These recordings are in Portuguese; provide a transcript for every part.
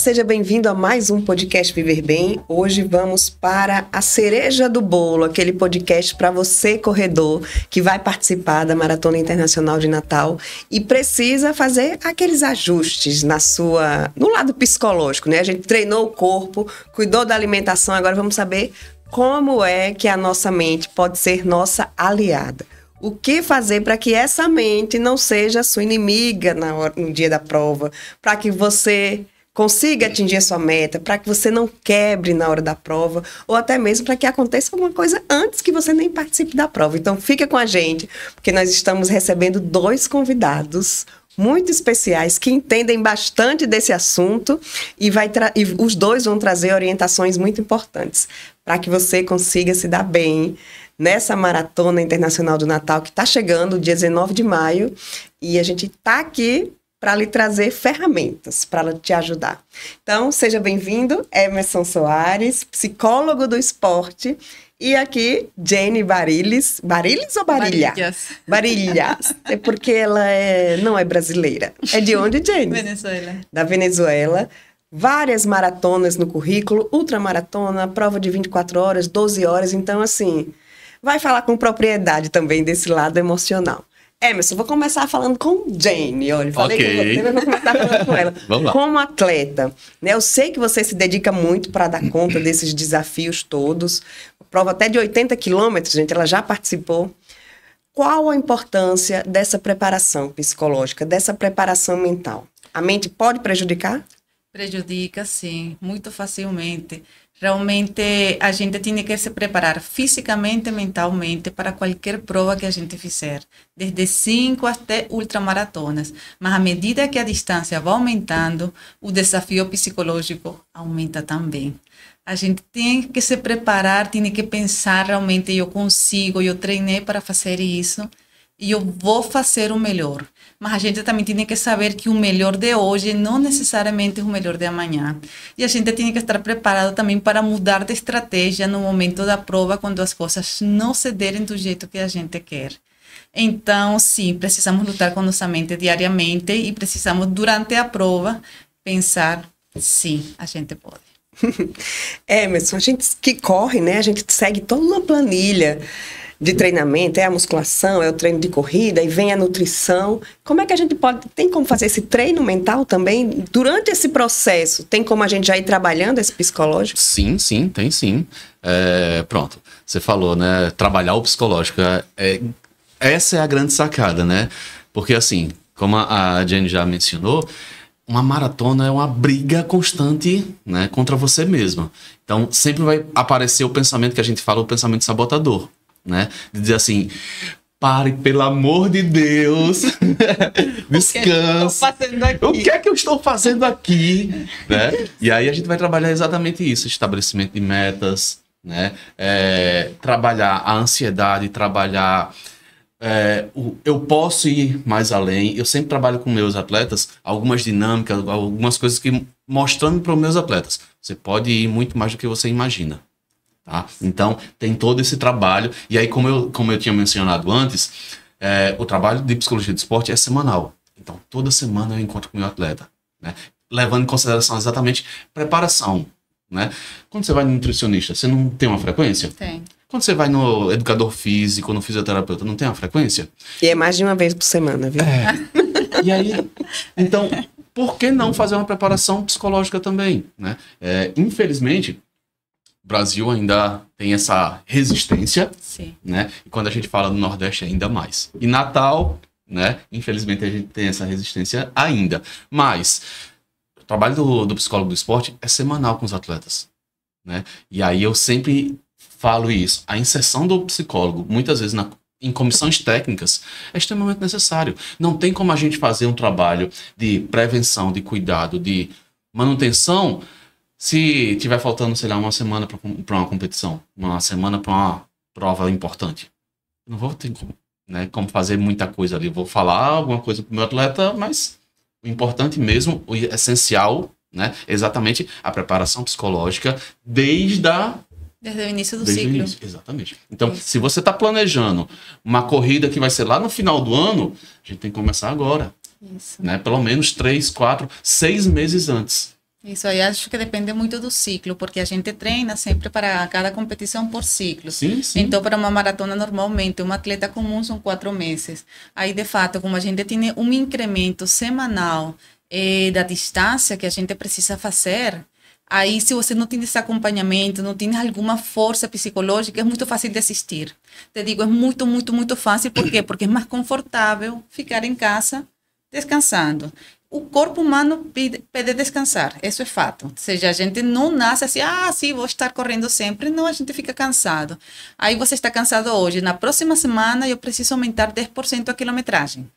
seja bem-vindo a mais um podcast Viver Bem. Hoje vamos para a cereja do bolo, aquele podcast para você, corredor, que vai participar da Maratona Internacional de Natal e precisa fazer aqueles ajustes no lado psicológico, né? A gente treinou o corpo, cuidou da alimentação, agora vamos saber como é que a nossa mente pode ser nossa aliada. O que fazer para que essa mente não seja sua inimiga no dia da prova, para que você consiga atingir a sua meta, para que você não quebre na hora da prova, ou até mesmo para que aconteça alguma coisa antes que você nem participe da prova. Então fica com a gente, porque nós estamos recebendo 2 convidados muito especiais que entendem bastante desse assunto e os 2 vão trazer orientações muito importantes para que você consiga se dar bem nessa Maratona Internacional do Natal que está chegando, dia 19 de maio, e a gente está aqui para lhe trazer ferramentas para te ajudar. Então, seja bem-vindo, Emerson Soares, psicólogo do esporte, e aqui, Jenny Barilhas. Barilhas ou Barilha? Barilhas. É porque ela não é brasileira. É de onde, Jenny? Venezuela. Da Venezuela. Várias maratonas no currículo, ultramaratona, prova de 24 horas, 12 horas. Então, assim, vai falar com propriedade também desse lado emocional. Emerson, vou começar falando com Jenny. Olha, falei com você, mas vou começar falando com ela. Vamos lá. Como atleta, né? Eu sei que você se dedica muito para dar conta desses desafios todos. Prova até de 80 quilômetros, gente, ela já participou. Qual a importância dessa preparação psicológica, dessa preparação mental? A mente pode prejudicar? Prejudica, sim, muito facilmente. Realmente, a gente tem que se preparar fisicamente e mentalmente para qualquer prova que a gente fizer, desde 5 até ultramaratonas. Mas à medida que a distância vai aumentando, o desafio psicológico aumenta também. A gente tem que se preparar, tem que pensar realmente, eu consigo, eu treinei para fazer isso e eu vou fazer o melhor. Mas a gente também tem que saber que o melhor de hoje não necessariamente é o melhor de amanhã. E a gente tem que estar preparado também para mudar de estratégia no momento da prova, quando as coisas não se derem do jeito que a gente quer. Então, sim, precisamos lutar com nossa mente diariamente e precisamos, durante a prova, pensar, sim, a gente pode. Emerson, a gente que corre, né? A gente segue toda uma planilha de treinamento, é a musculação, é o treino de corrida, e vem a nutrição. Como é que a gente tem como fazer esse treino mental também? Durante esse processo, tem como a gente já ir trabalhando esse psicológico? Sim, tem sim. Pronto, você falou, né? Trabalhar o psicológico. Essa é a grande sacada, né? Porque assim, como a Jenny já mencionou, uma maratona é uma briga constante, né, contra você mesma. Então, sempre vai aparecer o pensamento que a gente fala, o pensamento sabotador. Né? De dizer assim, pare, pelo amor de Deus, descanse. O que é que eu estou fazendo aqui? Né? E aí a gente vai trabalhar exatamente isso, estabelecimento de metas, né? Trabalhar a ansiedade, trabalhar eu posso ir mais além. Eu sempre trabalho com meus atletas algumas dinâmicas, algumas coisas que mostrando para os meus atletas, você pode ir muito mais do que você imagina. Tá? Então, tem todo esse trabalho. E aí, como eu tinha mencionado antes, o trabalho de psicologia do esporte é semanal. Então, toda semana eu encontro com o meu atleta, né? Levando em consideração exatamente preparação. Né? Quando você vai no nutricionista, você não tem uma frequência? Tem. Quando você vai no educador físico, no fisioterapeuta, não tem uma frequência? E é mais de uma vez por semana, viu? E aí, então, por que não fazer uma preparação psicológica também? Né? Infelizmente, o Brasil ainda tem essa resistência, né? E quando a gente fala do Nordeste, ainda mais. E Natal, né? Infelizmente, a gente tem essa resistência ainda. Mas o trabalho do psicólogo do esporte é semanal com os atletas, né? E aí eu sempre falo isso. A inserção do psicólogo, muitas vezes em comissões técnicas, é extremamente necessário. Não tem como a gente fazer um trabalho de prevenção, de cuidado, de manutenção, se tiver faltando, sei lá, uma semana para uma competição, uma semana para uma prova importante. Não vou ter como fazer muita coisa ali. Vou falar alguma coisa para o meu atleta, mas o importante mesmo, o essencial, né, é exatamente a preparação psicológica desde o início do ciclo. Exatamente. Então, se você está planejando uma corrida que vai ser lá no final do ano, a gente tem que começar agora. Né? Pelo menos 3, 4, 6 meses antes. Isso aí acho que depende muito do ciclo, porque a gente treina sempre para cada competição por ciclos. Sim, sim. Então, para uma maratona, normalmente, um atleta comum são 4 meses. Aí, de fato, como a gente tem um incremento semanal da distância que a gente precisa fazer, aí, se você não tem esse acompanhamento, não tem alguma força psicológica, é muito fácil desistir. Te digo, é muito, muito, muito fácil. Por quê? Porque é mais confortável ficar em casa descansando. O corpo humano pede descansar, isso é fato. Ou seja, a gente não nasce assim, sim, vou estar correndo sempre. Não, a gente fica cansado. Aí você está cansado hoje. Na próxima semana, eu preciso aumentar 10% a quilometragem.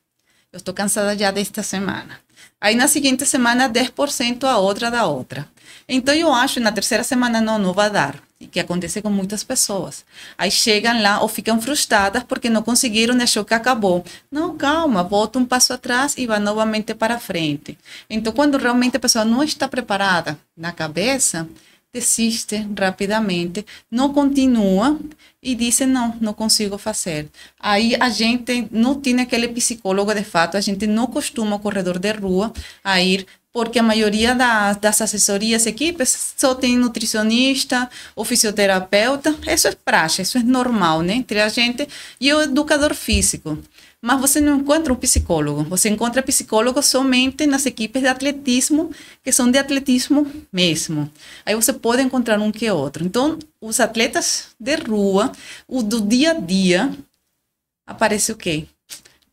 Eu estou cansada já desta semana. Aí na seguinte semana, 10% a outra da outra. Então eu acho que na terceira semana não vai dar. E que acontece com muitas pessoas. Aí chegam lá ou ficam frustradas porque não conseguiram e achou que acabou. Não, calma, volta um passo atrás e vai novamente para frente. Então quando realmente a pessoa não está preparada na cabeça, desiste rapidamente, não continua e diz, não consigo fazer. Aí a gente não tem aquele psicólogo de fato, a gente não costuma, o corredor de rua, a ir, porque a maioria das assessorias, equipes, só tem nutricionista ou fisioterapeuta. Isso é praxe, isso é normal, né? Entre a gente e o educador físico. Mas você não encontra um psicólogo. Você encontra psicólogo somente nas equipes de atletismo, que são de atletismo mesmo. Aí você pode encontrar um que outro. Então, os atletas de rua, o do dia a dia, aparece o quê?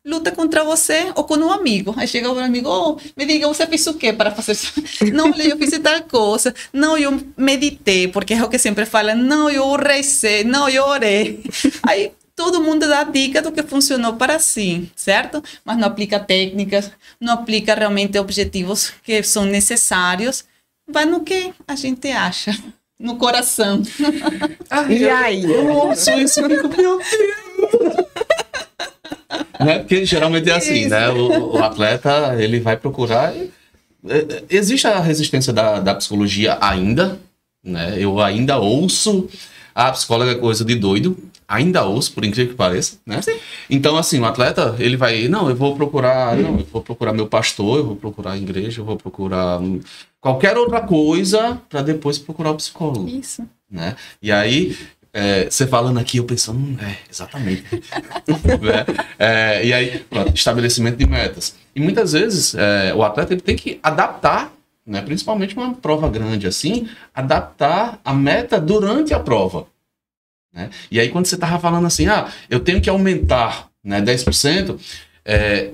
Luta contra você ou com um amigo. Aí chega um amigo, me diga, você fez o quê para fazer isso? Não, eu fiz tal coisa. Não, eu meditei, porque é o que sempre fala. Não, eu recei. Não, eu orei. Aí todo mundo dá dica do que funcionou para si, certo? Mas não aplica técnicas, não aplica realmente objetivos que são necessários. Vai no que a gente acha, no coração. E aí? Eu ouço isso, meu Deus! Né? Porque geralmente é assim, né? O atleta, ele vai procurar... Existe a resistência da psicologia ainda, né? Eu ainda ouço a psicóloga é coisa de doido, ainda ouço, por incrível que pareça, né? Sim. Então, assim, o atleta, ele vai... eu vou procurar meu pastor, eu vou procurar a igreja, eu vou procurar qualquer outra coisa para depois procurar o psicólogo. Isso. Né? E aí... você falando aqui, eu pensando, exatamente. E aí, pronto, estabelecimento de metas. E muitas vezes o atleta ele tem que adaptar, né, principalmente uma prova grande assim, adaptar a meta durante a prova. Né? E aí, quando você estava falando assim, eu tenho que aumentar, né, 10%,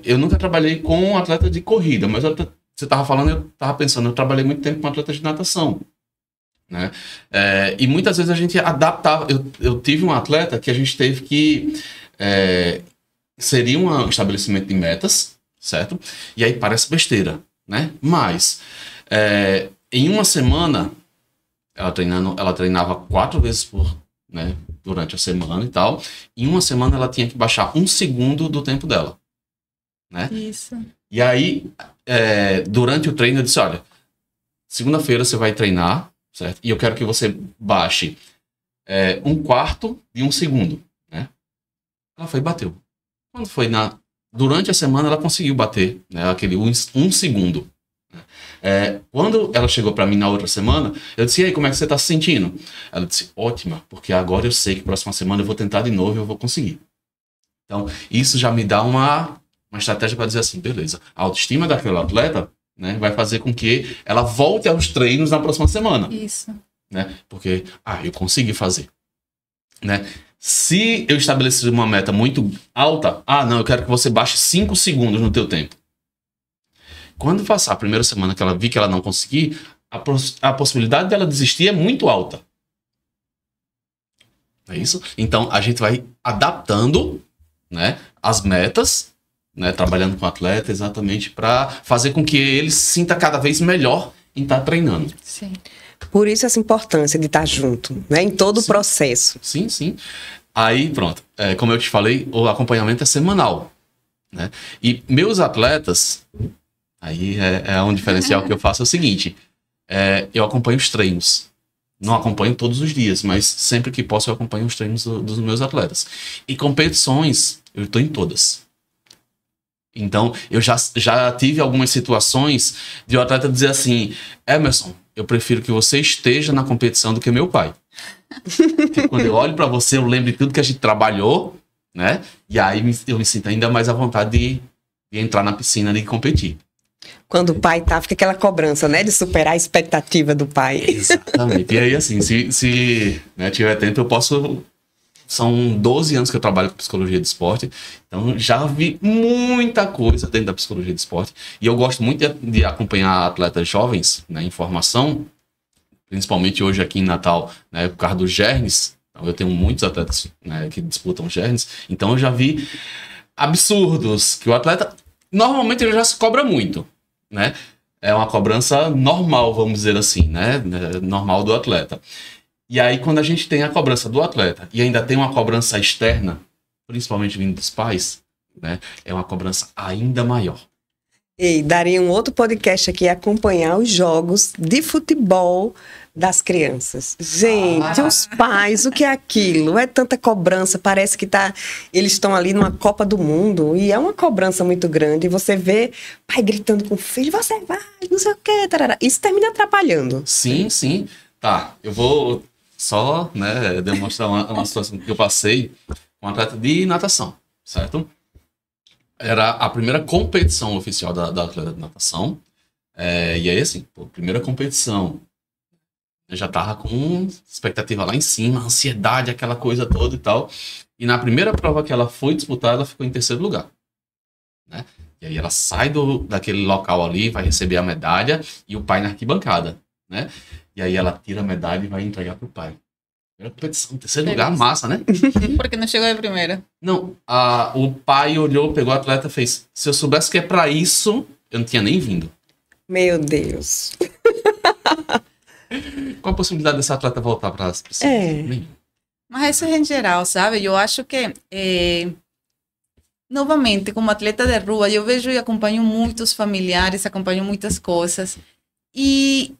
eu nunca trabalhei com um atleta de corrida, mas você estava falando, eu estava pensando, eu trabalhei muito tempo com atleta de natação. Né? E muitas vezes a gente adaptava. Eu tive um atleta que a gente teve que seria um estabelecimento de metas, certo? E aí parece besteira, né? Mas em uma semana ela treinava 4 vezes né, durante a semana e tal. Em uma semana ela tinha que baixar 1 segundo do tempo dela, né? Isso. E aí durante o treino eu disse, olha, segunda-feira você vai treinar, certo? E eu quero que você baixe 1/4 de 1 segundo, né? Ela foi e bateu. Quando foi durante a semana, ela conseguiu bater, né, aquele 1 segundo. Quando ela chegou para mim na outra semana, eu disse, e aí, como é que você está se sentindo? Ela disse, ótima, porque agora eu sei que próxima semana eu vou tentar de novo e eu vou conseguir. Então, isso já me dá uma estratégia para dizer assim, beleza, a autoestima daquela atleta, né, vai fazer com que ela volte aos treinos na próxima semana. Isso. Né? Porque, eu consegui fazer. Né? Se eu estabelecer uma meta muito alta, não, eu quero que você baixe 5 segundos no teu tempo. Quando passar a primeira semana que ela vi que ela não conseguir, a possibilidade dela desistir é muito alta. É isso? Então, a gente vai adaptando, né, as metas, né, trabalhando com o atleta exatamente para fazer com que ele se sinta cada vez melhor em estar treinando. Sim. Por isso essa importância de estar junto, né, em todo o processo. Sim, sim. Aí, pronto. Como eu te falei, o acompanhamento é semanal. Né? E meus atletas, aí é um diferencial que eu faço, é o seguinte, eu acompanho os treinos. Não acompanho todos os dias, mas sempre que posso eu acompanho os treinos dos meus atletas. E competições, eu estou em todas. Então, eu já tive algumas situações de o atleta dizer assim, Emerson, eu prefiro que você esteja na competição do que meu pai. Porque quando eu olho para você, eu lembro de tudo que a gente trabalhou, né? E aí eu me sinto ainda mais à vontade de entrar na piscina e competir. Quando o pai tá, fica aquela cobrança, né? De superar a expectativa do pai. Exatamente. E aí, assim, se né, tiver tempo, eu posso... São 12 anos que eu trabalho com psicologia de esporte, então já vi muita coisa dentro da psicologia de esporte. E eu gosto muito de acompanhar atletas jovens, né, em formação, principalmente hoje aqui em Natal, né, por causa dos Gernes. Então, eu tenho muitos atletas, né, que disputam Gernes, então eu já vi absurdos que o atleta, normalmente ele já se cobra muito, né? É uma cobrança normal, vamos dizer assim, né? Normal do atleta. E aí, quando a gente tem a cobrança do atleta e ainda tem uma cobrança externa, principalmente vindo dos pais, né? É uma cobrança ainda maior. E daria um outro podcast aqui, acompanhar os jogos de futebol das crianças. Gente, os pais, o que é aquilo? É tanta cobrança, parece que eles estão ali numa Copa do Mundo e é uma cobrança muito grande. E você vê pai gritando com o filho, você vai, não sei o quê, tarará. Isso termina atrapalhando. Sim, sim. Tá, eu vou só, né, demonstrar uma situação que eu passei com um atleta de natação, certo? Era a primeira competição oficial da atleta de natação. E aí, assim, primeira competição. Eu já tava com expectativa lá em cima, ansiedade, aquela coisa toda e tal. E na primeira prova que ela foi disputar, ela ficou em terceiro lugar, né? E aí ela sai daquele local ali, vai receber a medalha e o pai na arquibancada, né? E aí ela tira a medalha e vai entregar pro pai. Primeira competição, terceiro lugar, massa, né? Porque não chegou a primeira. Não, o pai olhou, pegou o atleta e fez, se eu soubesse que é pra isso, eu não tinha nem vindo. Meu Deus. Qual a possibilidade desse atleta voltar para as piscinas? Mas isso é em geral, sabe? Eu acho que, novamente, como atleta de rua, eu vejo e acompanho muitos familiares, acompanho muitas coisas. E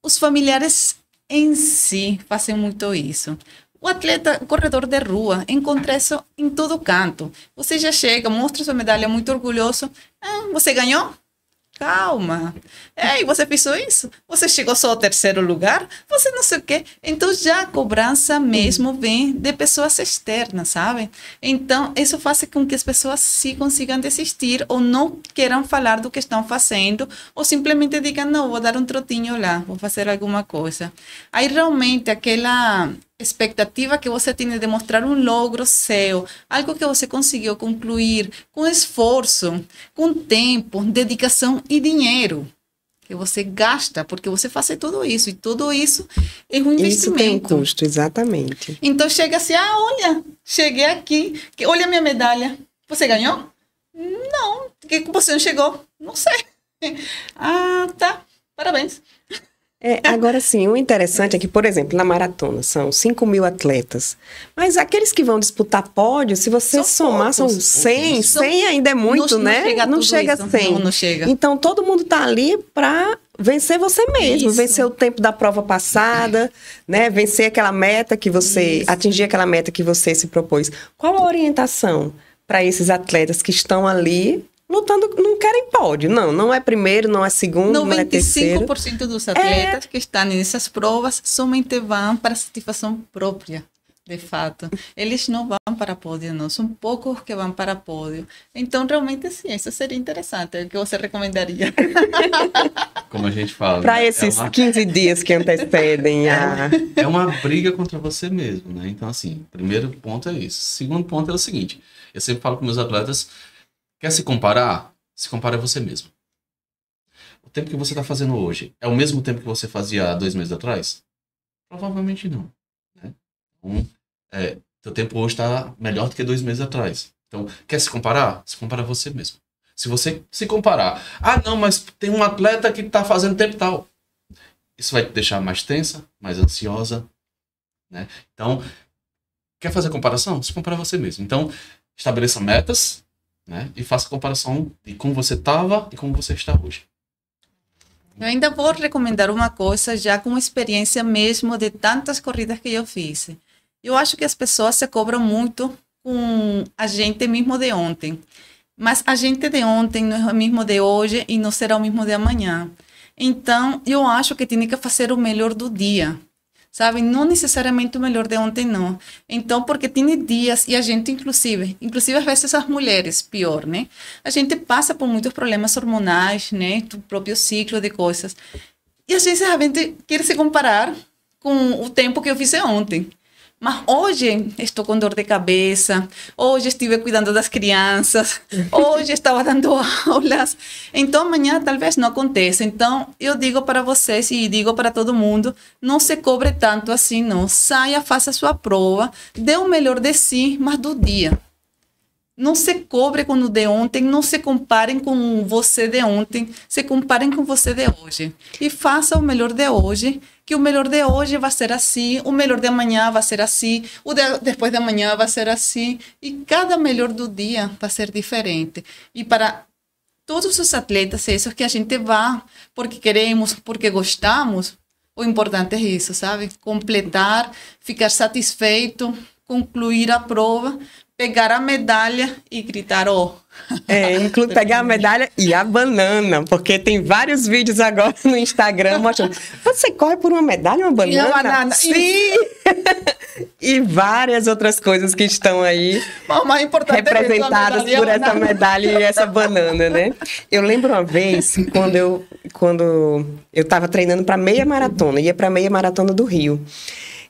os familiares em si fazem muito isso. O atleta, o corredor de rua, encontra isso em todo canto. Você já chega, mostra sua medalha muito orgulhoso. Você ganhou? Calma. E você fez isso? Você chegou só ao terceiro lugar? Você não sei o quê. Então, já a cobrança mesmo vem de pessoas externas, sabe? Então, isso faz com que as pessoas se consigam desistir ou não queiram falar do que estão fazendo ou simplesmente digam, não, vou dar um trotinho lá, vou fazer alguma coisa. Aí, realmente, aquela expectativa que você tem de mostrar um logro seu, algo que você conseguiu concluir com esforço, com tempo, dedicação e dinheiro que você gasta, porque você faz tudo isso, e tudo isso é um investimento. Isso tem um custo, exatamente. Então chega assim, olha, cheguei aqui, olha a minha medalha, você ganhou? Não, por que você não chegou? Não sei. Tá, parabéns. Agora sim, o interessante é que, por exemplo, na maratona são 5.000 atletas, mas aqueles que vão disputar pódio, se você somar, são 100, 100 ainda é muito, né? Não chega a 100. Não chega. Então, todo mundo tá ali para vencer você mesmo, vencer o tempo da prova passada, né? Vencer aquela meta que você, atingir aquela meta que você se propôs. Qual a orientação para esses atletas que estão ali lutando, não querem pódio, não é primeiro, não é segundo, não é terceiro. 95% dos atletas que estão nessas provas somente vão para satisfação própria, de fato. Eles não vão para pódio, não. São poucos que vão para pódio. Então, realmente, sim, isso seria interessante. O que você recomendaria? Como a gente fala. Para esses 15 dias que antecedem a... É uma briga contra você mesmo, né? Então, assim, primeiro ponto é isso. Segundo ponto é o seguinte, eu sempre falo com meus atletas, quer se comparar? Se compara a você mesmo. O tempo que você está fazendo hoje é o mesmo tempo que você fazia há 2 meses atrás? Provavelmente não. Né? Então, teu tempo hoje está melhor do que 2 meses atrás. Então, quer se comparar? Se compara a você mesmo. Se você se comparar, não, mas tem um atleta que está fazendo tempo tal. Isso vai te deixar mais tensa, mais ansiosa. Né? Então, quer fazer comparação? Se compara a você mesmo. Então, estabeleça metas, né? E faça comparação de como você estava e como você está hoje. Eu ainda vou recomendar uma coisa, já com experiência mesmo de tantas corridas que eu fiz. Eu acho que as pessoas se cobram muito com a gente mesmo de ontem. Mas a gente de ontem não é o mesmo de hoje e não será o mesmo de amanhã. Então, eu acho que tem que fazer o melhor do dia, sabe? Não necessariamente o melhor de ontem, não. Então, porque tem dias, e a gente inclusive às vezes as mulheres, pior, né? A gente passa por muitos problemas hormonais, né? Do próprio ciclo de coisas. E às vezes a gente quer se comparar com o tempo que eu fiz ontem. Mas hoje estou com dor de cabeça, hoje estive cuidando das crianças, hoje estava dando aulas. Então, amanhã talvez não aconteça. Então, eu digo para vocês e digo para todo mundo, não se cobre tanto assim, não. Saia, faça a sua prova, dê o melhor de si, mas do dia. Não se cobre com o de ontem, não se comparem com você de ontem, se comparem com você de hoje. E faça o melhor de hoje, que o melhor de hoje vai ser assim, o melhor de amanhã vai ser assim, o de depois de amanhã vai ser assim, e cada melhor do dia vai ser diferente. E para todos os atletas, esses que a gente vai porque queremos, porque gostamos, o importante é isso, sabe? Completar, ficar satisfeito, concluir a prova, pegar a medalha e gritar, inclui pegar a medalha e a banana, porque tem vários vídeos agora no Instagram mostrando, você corre por uma medalha e uma banana? E a banana. Sim! E várias outras coisas que estão aí representadas por essa medalha e essa banana, né? Eu lembro uma vez, quando eu estava treinando para meia maratona, ia para meia maratona do Rio.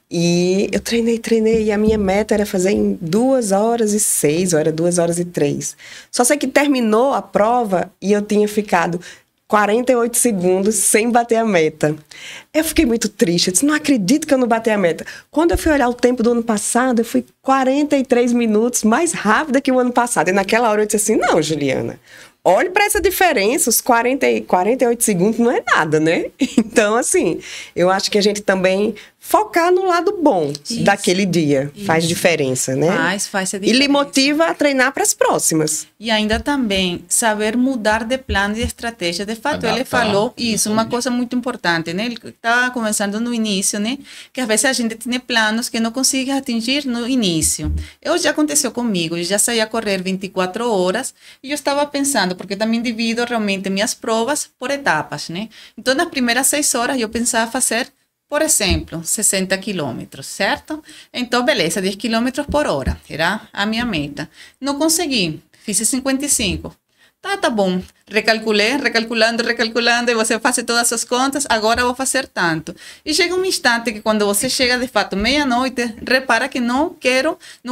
E eu treinei, e a minha meta era fazer em 2h06, ou era 2h03. Só sei que terminou a prova e eu tinha ficado 48 segundos sem bater a meta. Eu fiquei muito triste, eu disse, não acredito que eu não bati a meta. Quando eu fui olhar o tempo do ano passado, eu fui 43 minutos mais rápida que o ano passado. E naquela hora eu disse assim, não, Juliana, olhe para essa diferença, os 48 segundos não é nada, né? Então, assim, eu acho que a gente também focar no lado bom daquele dia faz diferença, né? Faz a diferença. E lhe motiva a treinar para as próximas. E ainda também saber mudar de plano e de estratégia. De fato, ele falou isso, uma coisa muito importante, né? Ele estava conversando no início, né? Que às vezes a gente tem planos que não consegue atingir no início. Já aconteceu comigo, eu já saí a correr 24 horas e eu estava pensando, porque também divido realmente minhas provas por etapas, né? Então, nas primeiras 6 horas eu pensava fazer, por exemplo, 60 quilômetros, certo? Então, beleza, 10 quilômetros por hora, era a minha meta. Não consegui, fiz 55. Tá bom. Recalculando, e você faz todas as contas, agora vou fazer tanto. E chega um instante que quando você chega, de fato, meia-noite, repara que não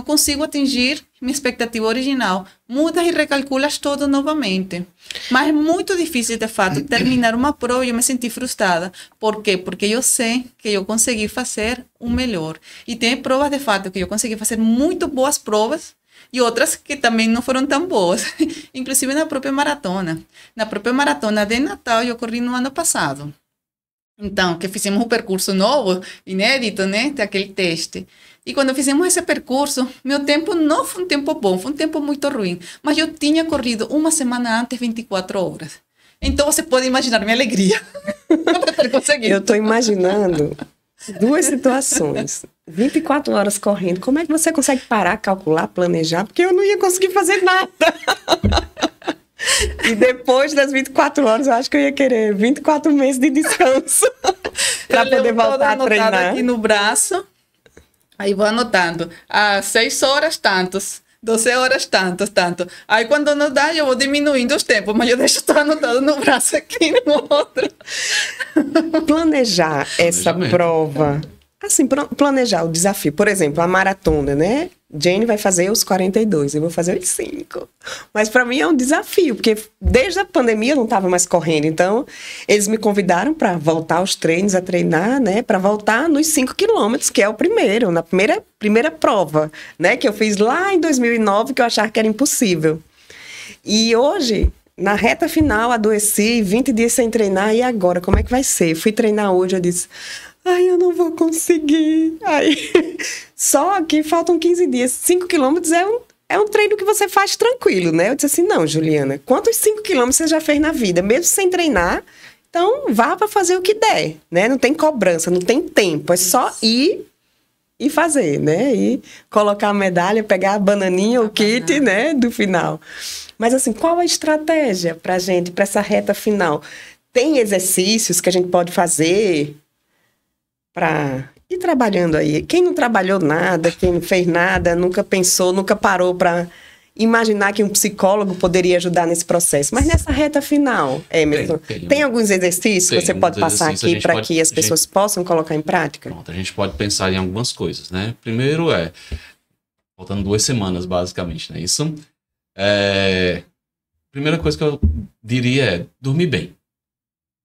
consigo atingir minha expectativa original. Mudas e recalculas tudo novamente. Mas é muito difícil, de fato, terminar uma prova e eu me senti frustrada. Por quê? Porque eu sei que eu consegui fazer o melhor. E tem provas, de fato, que eu consegui fazer muito boas provas, e outras que também não foram tão boas, inclusive na própria maratona. Na própria maratona de Natal, eu corri no ano passado. Então, que fizemos um percurso novo, inédito, né, daquele teste. E quando fizemos esse percurso, meu tempo não foi um tempo bom, foi um tempo muito ruim. Mas eu tinha corrido uma semana antes, 24 horas. Então, você pode imaginar minha alegria por ter conseguido. Eu estou imaginando 2 situações. 24 horas correndo. Como é que você consegue parar, calcular, planejar? Porque eu não ia conseguir fazer nada. E depois das 24 horas, eu acho que eu ia querer 24 meses de descanso para poder voltar a treinar. Aqui no braço. Aí vou anotando. 6 horas, tantos. 12 horas, tanto. Aí quando não dá, eu vou diminuindo os tempos, mas eu deixo tudo anotado no braço aqui no outro. Planejar essa prova, assim, planejar o desafio. Por exemplo, a maratona, né? Jane vai fazer os 42, eu vou fazer os 5. Mas para mim é um desafio, porque desde a pandemia eu não estava mais correndo. Então, eles me convidaram para voltar aos treinos, a treinar, né? Para voltar nos 5 quilômetros, que é o primeiro, na primeira prova, né? Que eu fiz lá em 2009, que eu achava que era impossível. E hoje, na reta final, adoeci, 20 dias sem treinar, e agora, como é que vai ser? Fui treinar hoje, eu disse, eu não vou conseguir. Só que faltam 15 dias. 5 quilômetros é um treino que você faz tranquilo, né? Eu disse assim, não, Juliana, quantos 5 quilômetros você já fez na vida? Mesmo sem treinar, então vá para fazer o que der, né? Não tem cobrança, não tem tempo, é só ir e fazer, né? E colocar a medalha, pegar a bananinha, o kit, né? Do final. Mas assim, qual a estratégia pra gente, pra essa reta final? Tem exercícios que a gente pode fazer para ir trabalhando aí? Quem não trabalhou nada, quem não fez nada, nunca pensou, nunca parou para imaginar que um psicólogo poderia ajudar nesse processo. Mas nessa reta final, Emerson, tem alguns exercícios que você pode passar aqui para que as pessoas possam colocar em prática? Pronto, a gente pode pensar em algumas coisas, né? Primeiro faltando 2 semanas, basicamente, né? Isso. Primeira coisa que eu diria é dormir bem,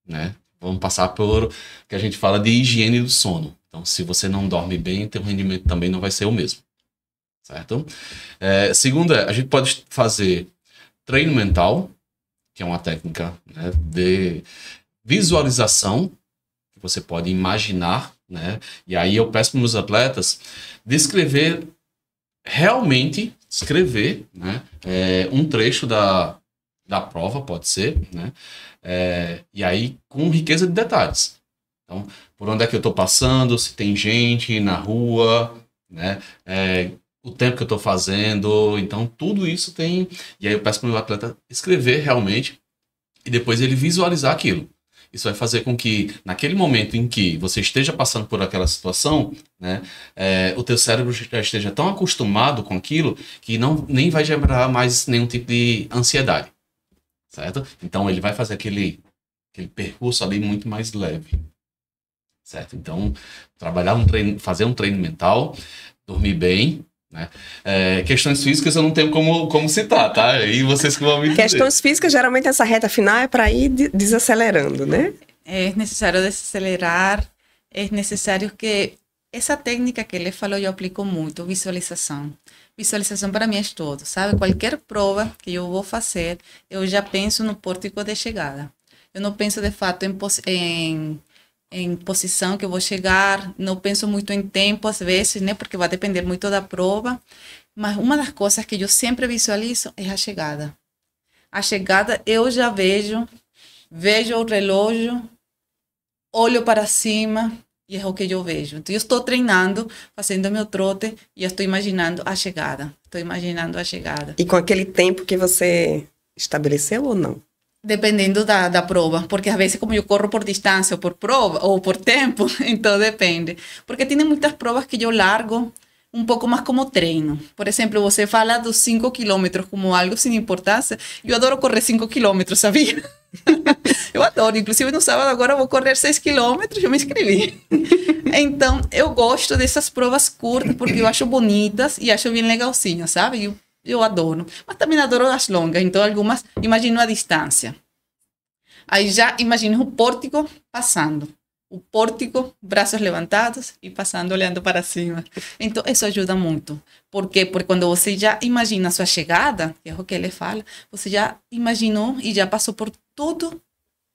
né? Vamos passar por o que a gente fala de higiene do sono. Então, se você não dorme bem, teu rendimento também não vai ser o mesmo. Certo? Segundo, a gente pode fazer treino mental, que é uma técnica, né, de visualização, que você pode imaginar, né? E aí eu peço para os meus atletas descrever, realmente escrever, né, um trecho da prova, pode ser, né? E aí com riqueza de detalhes. Então, por onde é que eu estou passando, se tem gente na rua, né? O tempo que eu estou fazendo, então tudo isso tem... E aí eu peço para o meu atleta escrever realmente e depois ele visualizar aquilo. Isso vai fazer com que, naquele momento em que você esteja passando por aquela situação, né, o teu cérebro já esteja tão acostumado com aquilo que nem vai gerar mais nenhum tipo de ansiedade. Certo? Então ele vai fazer aquele percurso ali muito mais leve. Certo? Então, fazer um treino mental, dormir bem, né? Questões físicas eu não tenho como citar, tá? E vocês que vão me dizer. Questões físicas, geralmente essa reta final é para ir desacelerando, né? É necessário desacelerar, é necessário que... Essa técnica que ele falou eu aplico muito, visualização. Visualização para mim é tudo, sabe? Qualquer prova que eu vou fazer, eu já penso no pórtico de chegada. Eu não penso, de fato, em posição que eu vou chegar, não penso muito em tempo, às vezes, né? Porque vai depender muito da prova. Mas uma das coisas que eu sempre visualizo é a chegada. A chegada eu já vejo o relógio, olho para cima... E é o que eu vejo. Então, eu estou treinando, fazendo meu trote, e eu estou imaginando a chegada. E com aquele tempo que você estabeleceu ou não? Dependendo da prova. Porque às vezes, como eu corro por distância, ou por prova, ou por tempo, então depende. Porque tem muitas provas que eu largo um pouco mais como treino. Por exemplo, você fala dos 5 quilômetros como algo sem importância. Eu adoro correr 5 quilômetros, sabia? Eu adoro, inclusive no sábado agora eu vou correr 6 quilômetros, eu me inscrevi. Então, eu gosto dessas provas curtas porque eu acho bonitas e acho bem legalzinho, sabe? Eu adoro. Mas também adoro as longas, então algumas imagino a distância. Aí já imagino o pórtico passando. O pórtico, braços levantados e passando, olhando para cima. Então, isso ajuda muito. Por quê? Porque quando você já imagina a sua chegada, que é o que ele fala, você já imaginou e já passou por todo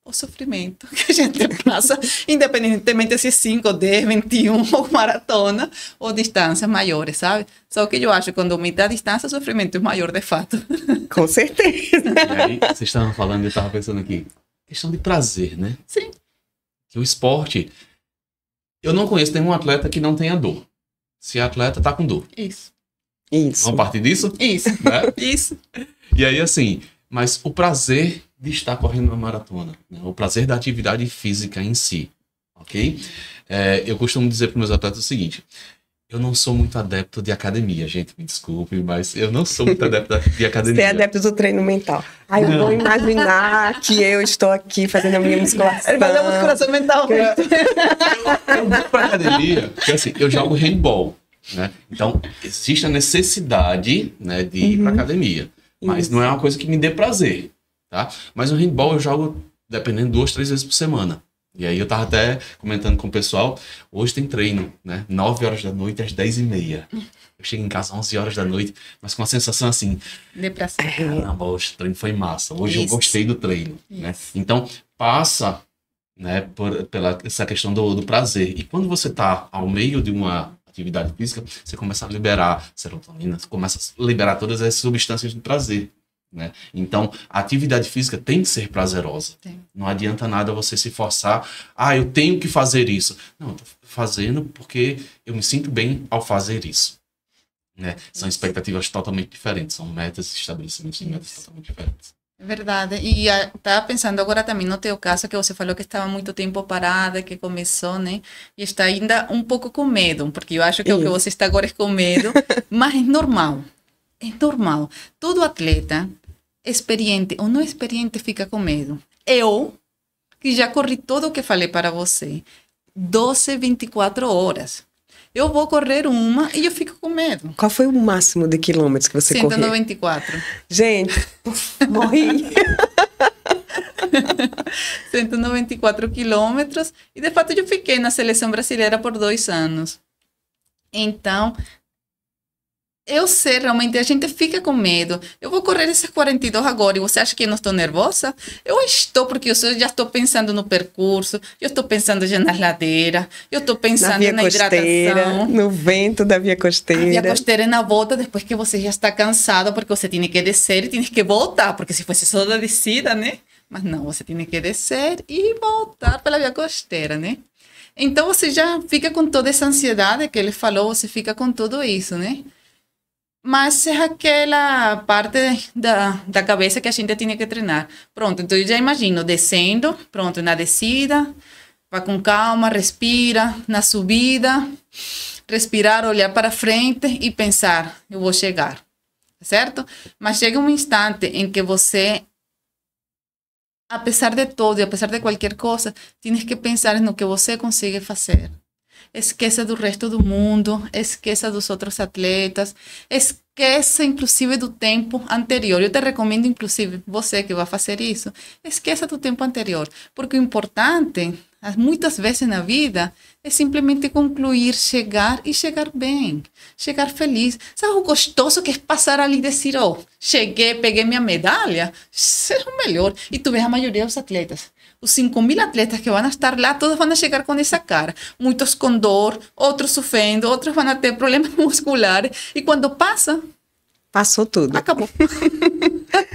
o sofrimento que a gente passa, independentemente se é 5, 10, 21, ou maratona, ou distâncias maiores, sabe? Só que eu acho que quando aumenta a distância, o sofrimento é maior, de fato. Com certeza. E aí, vocês estavam falando, eu estava pensando aqui, questão de prazer, né? Sim. Que o esporte, eu não conheço nenhum atleta que não tenha dor. Se a atleta tá com dor. Isso. Vamos partir disso? Isso. Né? Isso. E aí, assim, mas o prazer de estar correndo uma maratona, né? O prazer da atividade física em si, ok? Eu costumo dizer para meus atletas o seguinte, eu não sou muito adepto de academia, gente, me desculpe, mas eu não sou muito adepto de academia. Você é adepto do treino mental. Aí eu vou imaginar que eu estou aqui fazendo a minha musculação. Ele faz a musculação mental. Eu vou para academia, porque assim, eu jogo handball, né? Então, existe a necessidade, né, de ir para academia, mas não é uma coisa que me dê prazer, tá? Mas o handball eu jogo, dependendo, 2, 3 vezes por semana. E aí eu tava até comentando com o pessoal, hoje tem treino, né? 9 horas da noite às 10h30. Eu chego em casa às 11 horas da noite, mas com uma sensação assim... Depressão. Caramba, hoje o treino foi massa. Hoje eu gostei do treino, né? Então, passa, né, pela essa questão do prazer. E quando você tá ao meio de uma atividade física, você começa a liberar serotonina, você começa a liberar todas as substâncias do prazer. né? Então, a atividade física tem que ser prazerosa. Sim. Não adianta nada você se forçar. Ah, eu tenho que fazer isso. Não, eu tô fazendo porque eu me sinto bem ao fazer isso. Né? São expectativas totalmente diferentes. São metas, estabelecimentos de metas totalmente diferentes. É verdade. E estava pensando agora também no teu caso, que você falou que estava muito tempo parada, que começou, né? E está ainda um pouco com medo, porque eu acho que o que você está agora é com medo, mas é normal. É normal. Todo atleta, experiente ou não experiente, fica com medo. Eu, que já corri tudo o que falei para você, 12, 24 horas. Eu vou correr uma e eu fico com medo. Qual foi o máximo de quilômetros que você correu? 194. Gente, morri. 194 quilômetros. E, de fato, eu fiquei na seleção brasileira por 2 anos. Então, eu sei, realmente, a gente fica com medo. Eu vou correr esses 42 agora e você acha que eu não estou nervosa? Eu estou, porque eu já estou pensando no percurso, eu estou pensando já nas ladeiras, eu estou pensando na hidratação. No vento da via costeira. A via costeira é na volta, depois que você já está cansado, porque você tem que descer e tem que voltar, porque se fosse só da descida, né? Mas não, você tem que descer e voltar pela via costeira, né? Então, você já fica com toda essa ansiedade que ele falou, você fica com tudo isso, né? Mas é aquela parte da cabeça que a gente tem que treinar. Pronto, então eu já imagino descendo, pronto, na descida, vai com calma, respira, na subida, respirar, olhar para frente e pensar, eu vou chegar, certo? Mas chega um instante em que você, apesar de tudo e apesar de qualquer coisa, tienes que pensar no que você consegue fazer. Esqueça do resto do mundo, esqueça dos outros atletas, esqueça inclusive do tempo anterior. Eu te recomendo, inclusive, você que vai fazer isso, esqueça do tempo anterior, porque o importante, muitas vezes na vida, é simplesmente concluir, chegar e chegar bem, chegar feliz. Sabe o gostoso que é passar ali e dizer, oh, cheguei, peguei minha medalha? Isso é o melhor. E tu vês a maioria dos atletas. Os 5.000 atletas que vão estar lá, todos vão chegar com essa cara. Muitos com dor, outros sofrendo, outros vão ter problemas musculares. E quando passa... Passou tudo. Acabou.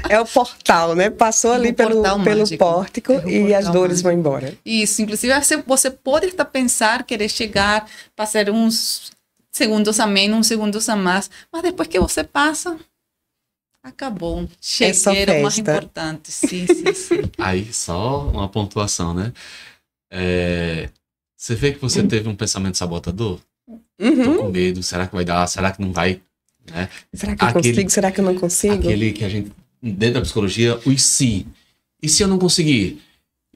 É o portal, né? Passou ali pelo pórtico e as dores vão embora. Isso. Inclusive, você pode até pensar, querer chegar, passar uns segundos a menos, uns segundos a mais. Mas depois que você passa... Acabou. Cheguei, era o mais importante. Sim. Aí, só uma pontuação, né? Você vê que você teve um pensamento sabotador? Tô com medo, será que vai dar? Será que não vai? Né? Será que eu consigo? Será que eu não consigo? Aquele que a gente, dentro da psicologia, os se. E se eu não conseguir?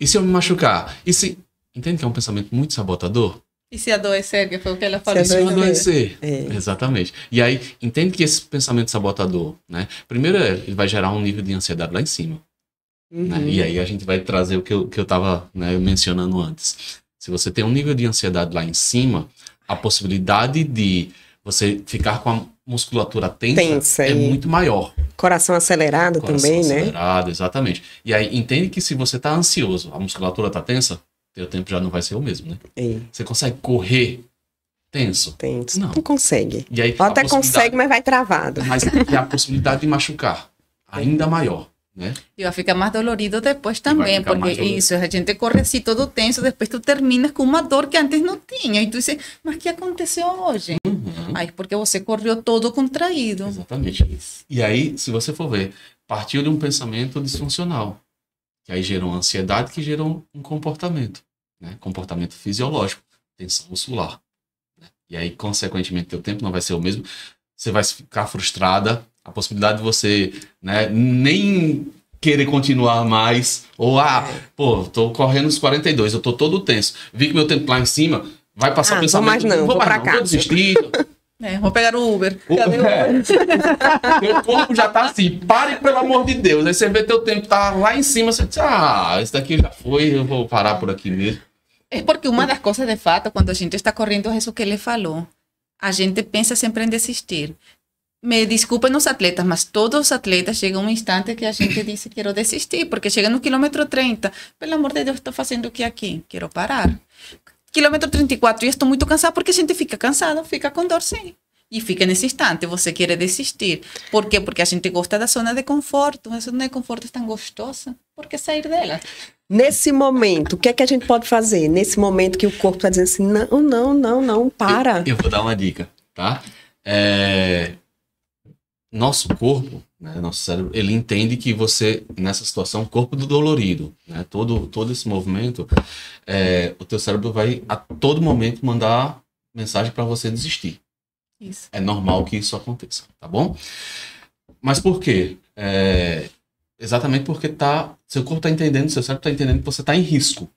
E se eu me machucar? E se... Entende que é um pensamento muito sabotador? E se adoecer, que foi o que ela falou. E se adoecer. Exatamente. E aí, entende que esse pensamento sabotador, né? Primeiro, ele vai gerar um nível de ansiedade lá em cima. Né? E aí a gente vai trazer o que eu estava, né, mencionando antes. Se você tem um nível de ansiedade lá em cima, a possibilidade de você ficar com a musculatura tensa é muito maior. Coração acelerado também, né? Acelerado, exatamente. E aí, entende que se você está ansioso, a musculatura está tensa, teu tempo já não vai ser o mesmo, né? Você consegue correr tenso? Não consegue. E aí, até consegue, mas vai travado. Mas e a possibilidade de machucar ainda maior, né? E vai ficar mais dolorido depois também, porque isso, a gente corre assim todo tenso, depois tu terminas com uma dor que antes não tinha. E tu diz, mas o que aconteceu hoje? Aí porque você correu todo contraído. Exatamente. E aí, se você for ver, partiu de um pensamento disfuncional. Que aí gerou uma ansiedade que gerou um comportamento, né? Comportamento fisiológico, tensão muscular. Né? E aí, consequentemente, teu tempo não vai ser o mesmo. Você vai ficar frustrada, a possibilidade de você, né, nem querer continuar mais, ou, tô correndo os 42, eu tô todo tenso. Vi que meu tempo lá em cima, vai passar o pensamento, não vou pra cá. Vou desistir. Vou pegar o Uber. Cadê o Uber? Teu corpo já tá assim, pare pelo amor de Deus. Aí você vê teu tempo tá lá em cima, você diz, esse daqui já foi, eu vou parar por aqui mesmo. É porque uma das coisas, de fato, quando a gente está correndo, é isso que ele falou. A gente pensa sempre em desistir. Me desculpem os atletas, mas todos os atletas chegam um instante que a gente diz, quero desistir, porque chega no quilômetro 30, pelo amor de Deus, estou fazendo o que aqui? Quero parar. Quilômetro 34, e estou muito cansada, porque a gente fica cansado, fica com dor, sim. E fica nesse instante, você quer desistir. Por quê? Porque a gente gosta da zona de conforto. Mas a zona de conforto é tão gostosa, por que sair dela? Nesse momento, o que é que a gente pode fazer? Nesse momento que o corpo está dizendo assim, não, para. Eu vou dar uma dica, tá? Nosso corpo, né, nosso cérebro, ele entende que você, nessa situação, corpo do dolorido, né? Todo esse movimento, o teu cérebro vai a todo momento mandar mensagem para você desistir. Isso. É normal que isso aconteça, tá bom? Mas por quê? Exatamente porque seu corpo está entendendo, seu cérebro está entendendo que você está em risco,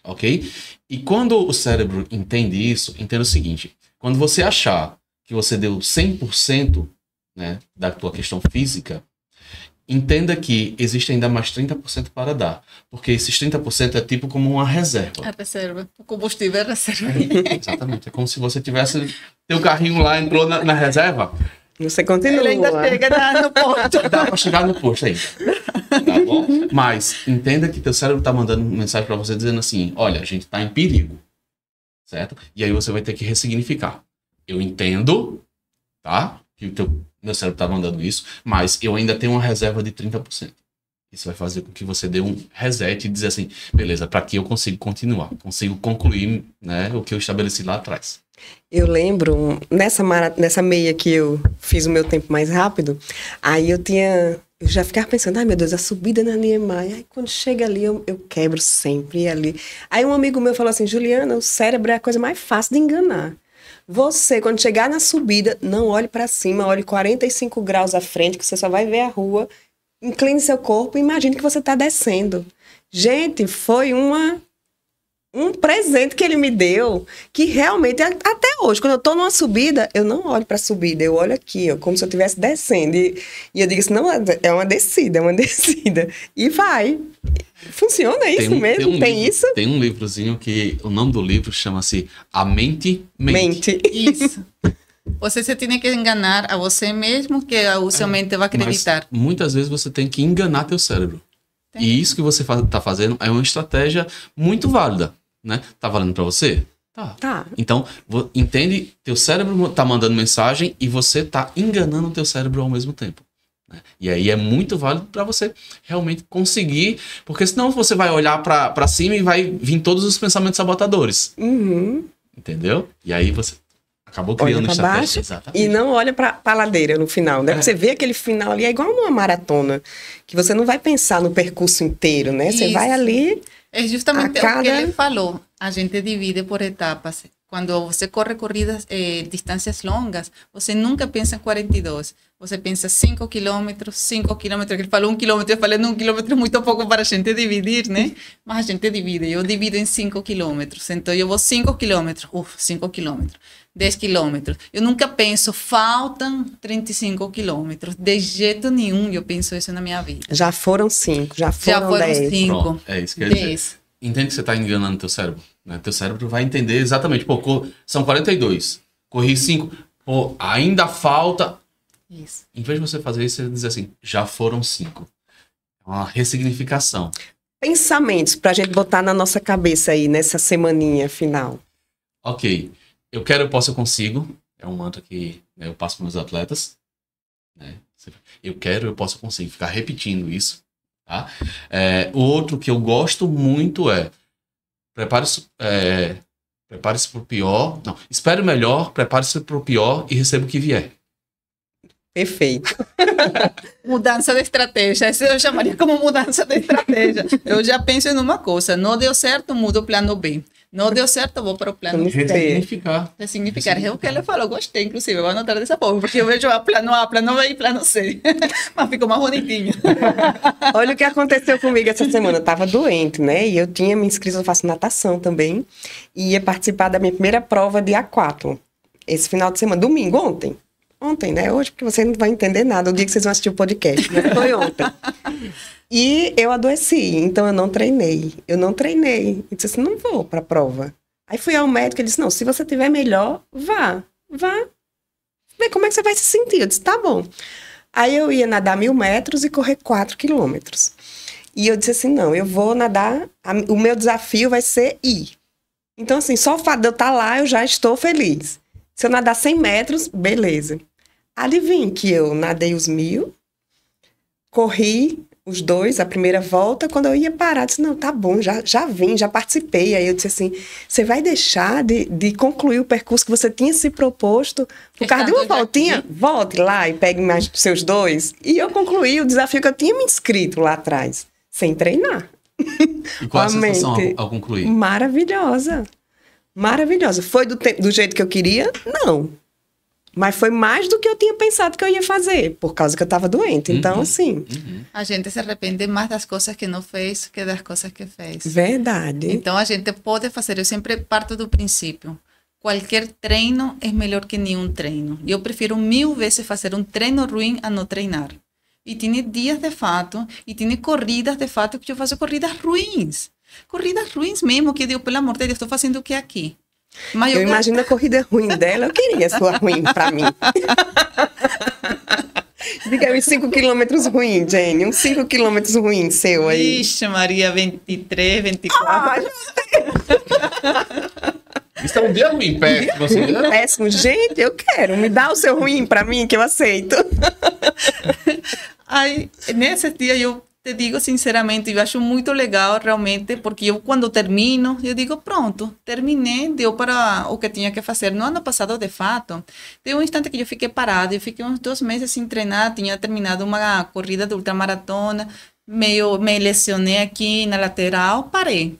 ok? E quando o cérebro entende isso, entenda o seguinte, quando você achar que você deu 100%, né, da tua questão física, entenda que existe ainda mais 30% para dar. Porque esses 30% é tipo como uma reserva. A reserva. O combustível é reserva. Exatamente. É como se você tivesse... Teu carrinho lá entrou na reserva. Você continua. Ele ainda chega no posto. Dá para chegar no posto ainda. Tá bom? Mas entenda que teu cérebro está mandando mensagem para você dizendo assim, olha, a gente está em perigo. Certo? E aí você vai ter que ressignificar. Eu entendo, tá? Que meu cérebro está mandando isso, mas eu ainda tenho uma reserva de 30%. Isso vai fazer com que você dê um reset e dizer assim, beleza, para que eu consigo continuar, consigo concluir, né, o que eu estabeleci lá atrás. Eu lembro, nessa meia que eu fiz o meu tempo mais rápido, aí eu já ficava pensando, ai meu Deus, a subida na Niemeyer, aí quando chega ali eu quebro sempre ali. Aí um amigo meu falou assim, Juliana, o cérebro é a coisa mais fácil de enganar. Você, quando chegar na subida, não olhe para cima, olhe 45 graus à frente, que você só vai ver a rua, incline seu corpo e imagine que você está descendo. Gente, foi um presente que ele me deu, que realmente, até hoje, quando eu estou numa subida, eu não olho para a subida, eu olho aqui, ó, como se eu estivesse descendo. E eu digo assim, não, é uma descida. E vai. Funciona isso mesmo? Tem isso? Tem um livrozinho que o nome do livro chama-se A Mente Mente. Isso. Você se tem que enganar a você mesmo que a sua mente vai acreditar. Mas muitas vezes você tem que enganar teu cérebro. E isso que você está fazendo é uma estratégia muito válida, né? Tá valendo para você? Tá. Então, entende, teu cérebro tá mandando mensagem e você tá enganando o teu cérebro ao mesmo tempo. E aí é muito válido para você realmente conseguir, porque senão você vai olhar para cima e vai vir todos os pensamentos sabotadores. Uhum. Entendeu? E aí você acabou criando estratégia. E não olha para a ladeira no final, né? Você vê aquele final ali, é igual numa maratona, que você não vai pensar no percurso inteiro, né? Você vai ali... É justamente o que ele falou. A gente divide por etapas. Quando você corre corridas, distâncias longas, você nunca pensa em 42. Você pensa 5 quilômetros, 5 quilômetros. Ele falou 1 quilômetro, eu falei 1 quilômetro é muito pouco para a gente dividir, né? Mas a gente divide. Eu divido em 5 quilômetros. Então, eu vou 5 quilômetros. 5 quilômetros. 10 quilômetros. Eu nunca penso, faltam 35 quilômetros. De jeito nenhum eu penso isso na minha vida. Já foram 5, já foram 10. 5. Pronto, é isso que eu ia dizer. Entende que você está enganando teu cérebro? Né? Teu cérebro vai entender exatamente. Pô, são 42. Corri 5. Pô, ainda falta... Isso. Em vez de você fazer isso, você dizer assim, já foram 5. É uma ressignificação. Pensamentos pra gente botar na nossa cabeça aí, nessa semaninha final. Ok. Eu quero, eu posso, eu consigo. É um mantra que, né, eu passo para meus atletas. Né? Eu quero, eu posso, eu consigo. Ficar repetindo isso. Tá? O outro que eu gosto muito é prepare-se para o pior. Não, espere o melhor, prepare-se para o pior e receba o que vier. Perfeito. Mudança de estratégia. Isso eu chamaria como mudança de estratégia. Eu já penso em uma coisa. Não deu certo, mudo o plano B. Não deu certo, vou para o plano C. Ressignificar. É o que ele falou. Gostei, inclusive. Eu vou anotar dessa forma, porque eu vejo plano A, plano B e plano C. Mas ficou mais bonitinho. Olha o que aconteceu comigo essa semana. Eu estava doente, né? E eu tinha me inscrito, eu faço natação também. E ia participar da minha primeira prova de aquátlon. Esse final de semana, domingo, ontem, né? Hoje, porque você não vai entender nada o dia que vocês vão assistir o podcast, né? Foi ontem. E eu adoeci, então eu não treinei. E disse assim, não vou pra prova. Aí fui ao médico e ele disse, não, se você tiver melhor, vá. Vê como é que você vai se sentir. Eu disse, tá bom. Aí eu ia nadar 1.000 metros e correr 4 quilômetros. E eu disse assim, não, eu vou nadar, o meu desafio vai ser ir. Então assim, só o fato de eu estar lá, eu já estou feliz. Se eu nadar 100 metros, beleza. Adivinha que eu nadei os 1.000, corri os 2, a primeira volta. Quando eu ia parar, eu disse, não, tá bom, já vim, já participei. Aí eu disse assim, você vai deixar de concluir o percurso que você tinha se proposto por causa de uma voltinha? Volte lá e pegue mais seus 2. E eu concluí o desafio que eu tinha me inscrito lá atrás, sem treinar. E qual a sensação ao concluir? Maravilhosa. Maravilhosa. Foi do jeito que eu queria? Não. Mas foi mais do que eu tinha pensado que eu ia fazer, por causa que eu estava doente. Então, assim... A gente se arrepende mais das coisas que não fez que das coisas que fez. Verdade. Então, a gente pode fazer... Eu sempre parto do princípio. Qualquer treino é melhor que nenhum treino. Eu prefiro 1000 vezes fazer um treino ruim a não treinar. E tem dias de fato, e tem corridas de fato que eu faço corridas ruins. Corridas ruins mesmo, que eu digo, pelo amor de Deus, estou fazendo o que aqui? Mas eu imagino a corrida ruim dela, eu queria a sua ruim pra mim. Diga aí uns 5 quilômetros ruim, Jenny. Uns 5 quilômetros ruim seu aí. Ixi, Maria, 23, 24. Ah, isso é um dia ruim, péssimo. Assim, né? Péssimo. Gente, eu quero. Me dá o seu ruim pra mim, que eu aceito. Aí, nesse dia, eu te digo sinceramente, eu acho muito legal realmente, porque eu quando termino, eu digo, pronto, terminei, deu para o que tinha que fazer. No ano passado, de fato, teve um instante que eu fiquei parada, eu fiquei uns 2 meses sem treinar, tinha terminado uma corrida de ultramaratona, me lesionei aqui na lateral, parei.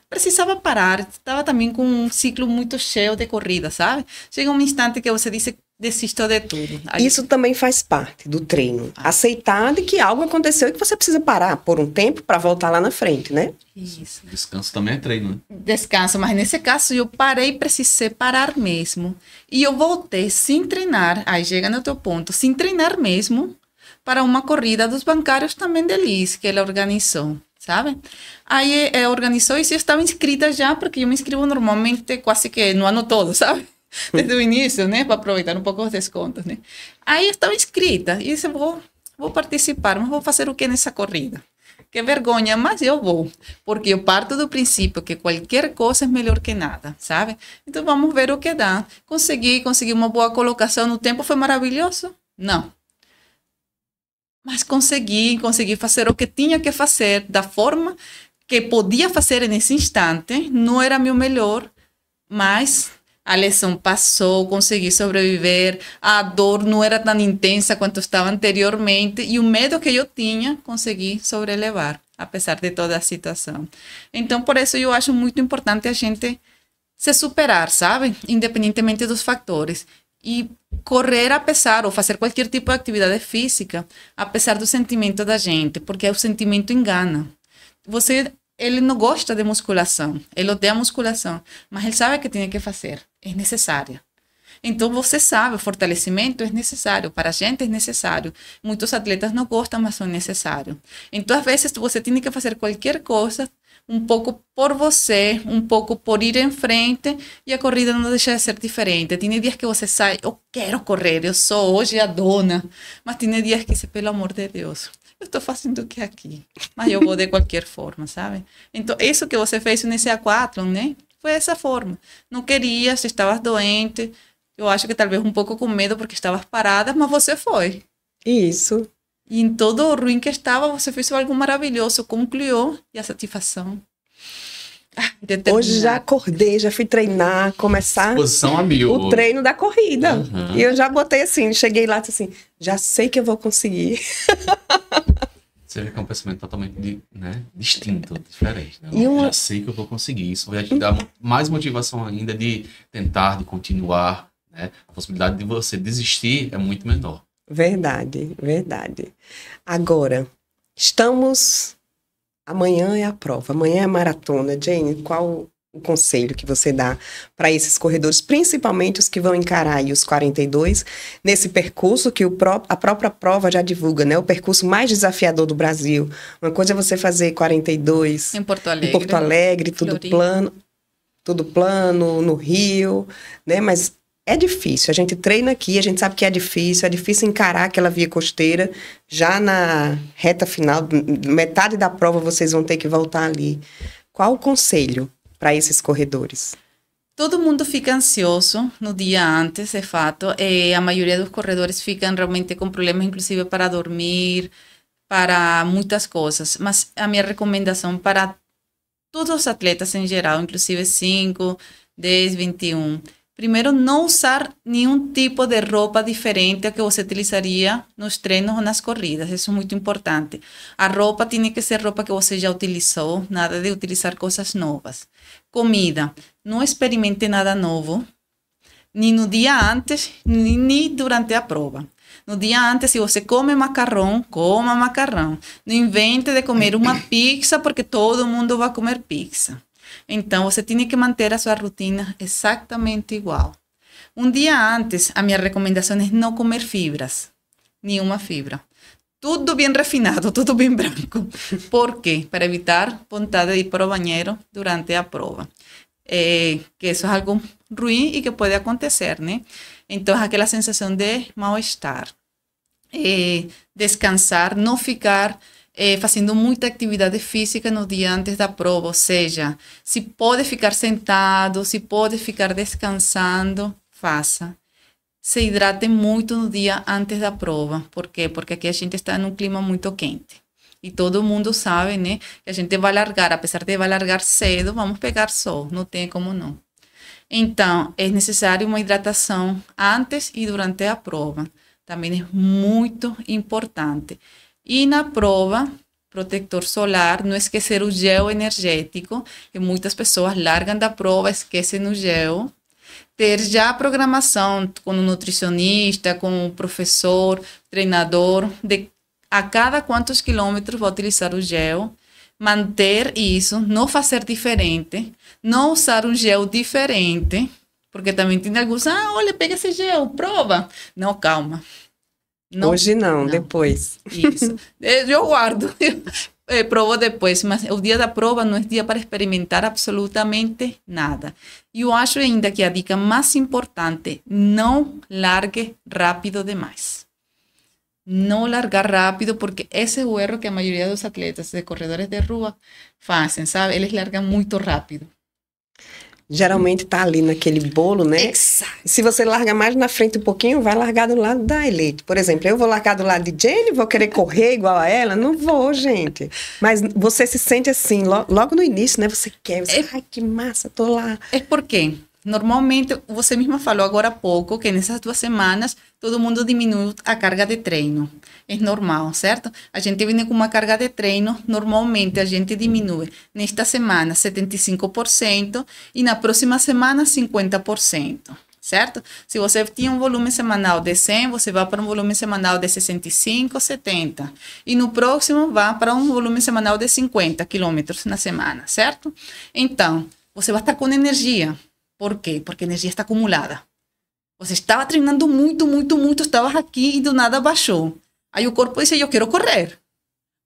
Precisava parar, estava também com um ciclo muito cheio de corrida, sabe? Chega um instante que você diz, desisto de tudo. Aí... Isso também faz parte do treino. Aceitar de que algo aconteceu e que você precisa parar por um tempo para voltar lá na frente, né? Isso. Descanso também é treino, né? Descanso, mas nesse caso eu parei, precisei parar mesmo. E eu voltei sem treinar, aí chega no teu ponto, sem treinar mesmo, para uma corrida dos bancários também de Liz, que ela organizou, sabe? Aí organizou e eu estava inscrita já, porque eu me inscrevo normalmente quase que no ano todo, sabe? Desde o início, né? Para aproveitar um pouco os descontos, né? Aí eu estava inscrita e disse, vou participar, mas vou fazer o que nessa corrida? Que vergonha, mas eu vou. Porque eu parto do princípio que qualquer coisa é melhor que nada, sabe? Então vamos ver o que dá. Consegui uma boa colocação no tempo, foi maravilhoso? Não. Mas consegui fazer o que tinha que fazer da forma que podia fazer nesse instante. Não era meu melhor, mas... A lesão passou, consegui sobreviver, a dor não era tão intensa quanto estava anteriormente e o medo que eu tinha, consegui sobrelevar, apesar de toda a situação. Então, por isso eu acho muito importante a gente se superar, sabe? Independentemente dos fatores. E correr apesar, ou fazer qualquer tipo de atividade física, apesar do sentimento da gente, porque o sentimento engana. Ele não gosta de musculação, ele odeia musculação, mas ele sabe que tem que fazer, é necessário. Então você sabe, o fortalecimento é necessário, para a gente é necessário. Muitos atletas não gostam, mas são necessários. Então, às vezes, você tem que fazer qualquer coisa, um pouco por você, um pouco por ir em frente, e a corrida não deixa de ser diferente. Tem dias que você sai, eu quero correr, eu sou hoje a dona, mas tem dias que você, pelo amor de Deus, eu estou fazendo o que aqui? Mas eu vou de qualquer forma, sabe? Então, isso que você fez nesse A4, né? Foi essa forma. Não queria, se estavas doente. Eu acho que talvez um pouco com medo porque estavas parada, mas você foi. Isso. E em todo o ruim que estava, você fez algo maravilhoso, concluiu e a satisfação. Hoje já acordei, já fui treinar, começar Posição a 1000. o treino da corrida. Uhum. E eu já botei assim, cheguei lá assim, já sei que eu vou conseguir. Você vê que é um pensamento totalmente distinto, diferente. Né? E Já sei que eu vou conseguir. Isso vai te dar mais motivação ainda de tentar, de continuar. Né? A possibilidade de você desistir é muito menor. Verdade, verdade. Agora, amanhã é a prova, amanhã é a maratona. Jane, qual o conselho que você dá para esses corredores, principalmente os que vão encarar aí os 42, nesse percurso que a própria prova já divulga, né? O percurso mais desafiador do Brasil. Uma coisa é você fazer 42 em Porto Alegre, tudo plano, no Rio, né? Mas é difícil, a gente treina aqui, a gente sabe que é difícil encarar aquela via costeira, já na reta final, metade da prova vocês vão ter que voltar ali. Qual o conselho para esses corredores? Todo mundo fica ansioso no dia antes, é fato. A maioria dos corredores ficam realmente com problemas, inclusive para dormir, para muitas coisas. Mas a minha recomendação para todos os atletas em geral, inclusive 5, 10, 21. Primeiro, não usar nenhum tipo de roupa diferente a que você utilizaria nos treinos ou nas corridas. Isso é muito importante. A roupa tem que ser roupa que você já utilizou, nada de utilizar coisas novas. Comida. Não experimente nada novo, nem no dia antes, nem durante a prova. No dia antes, se você come macarrão, coma macarrão. Não invente de comer uma pizza, porque todo mundo vai comer pizza. Então, você tem que manter a sua rotina exatamente igual. Um dia antes, a minha recomendação é não comer fibras. Nenhuma fibra. Tudo bem refinado, tudo bem branco. Por quê? Para evitar vontade de ir para o banheiro durante a prova. Que isso é algo ruim e que pode acontecer, né? Então, aquela sensação de mal-estar. Descansar, não ficar fazendo muita atividade física no dia antes da prova, ou seja, se pode ficar sentado, se pode ficar descansando, faça. Se hidrate muito no dia antes da prova. Por quê? Porque aqui a gente está num clima muito quente. E todo mundo sabe, né, que a gente vai largar, apesar de vai largar cedo, vamos pegar sol, não tem como não. Então, é necessário uma hidratação antes e durante a prova. Também é muito importante. E na prova, protetor solar, não esquecer o gel energético, que muitas pessoas largam da prova, esquecem o gel. Ter já a programação com o nutricionista, com o professor, treinador, de a cada quantos quilômetros vai utilizar o gel. Manter isso, não fazer diferente, não usar um gel diferente, porque também tem alguns, olha, pega esse gel, prova. Não, calma. Não, hoje não, depois. Isso. Eu guardo. Provo depois, mas o dia da prova não é dia para experimentar absolutamente nada. E eu acho ainda que a dica mais importante, não largue rápido demais. Não largar rápido, porque esse é o erro que a maioria dos atletas de corredores de rua fazem, sabe? Eles largam muito rápido. Geralmente tá ali naquele bolo, né? Exato. Se você larga mais na frente um pouquinho, vai largar do lado da elite. Por exemplo, eu vou largar do lado de Jenny, vou querer correr igual a ela? Não vou, gente. Mas você se sente assim, logo no início, né? Você quer, ai, que massa, tô lá. É porque, normalmente, você mesma falou agora há pouco, que nessas 2 semanas, todo mundo diminui a carga de treino. É normal, certo? A gente vem com uma carga de treino, normalmente a gente diminui nesta semana 75% e na próxima semana 50%, certo? Se você tinha um volume semanal de 100, você vai para um volume semanal de 65, 70. E no próximo vai para um volume semanal de 50 quilômetros na semana, certo? Então, você vai estar com energia. Por quê? Porque a energia está acumulada. Você estava treinando muito, muito, muito, estava aqui e do nada baixou. Aí o corpo disse, eu quero correr.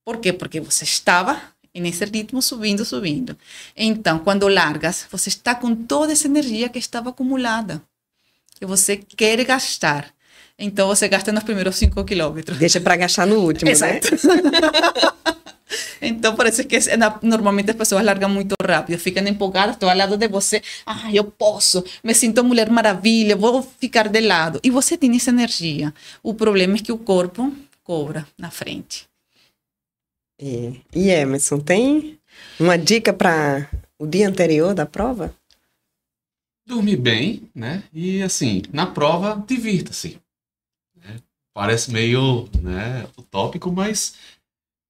Por quê? Porque você estava nesse ritmo subindo, subindo. Então, quando largas, você está com toda essa energia que estava acumulada, que você quer gastar. Então, você gasta nos primeiros 5 quilômetros. Deixa para gastar no último, exato, né? Então, parece que normalmente as pessoas largam muito rápido, ficam empolgadas, estou ao lado de você, eu posso, me sinto Mulher Maravilha, vou ficar de lado. E você tem essa energia. O problema é que o corpo cobra na frente. E Emerson, tem uma dica para o dia anterior da prova? Dormir bem, né? E assim, na prova, divirta-se. Né? Parece meio, né, utópico, mas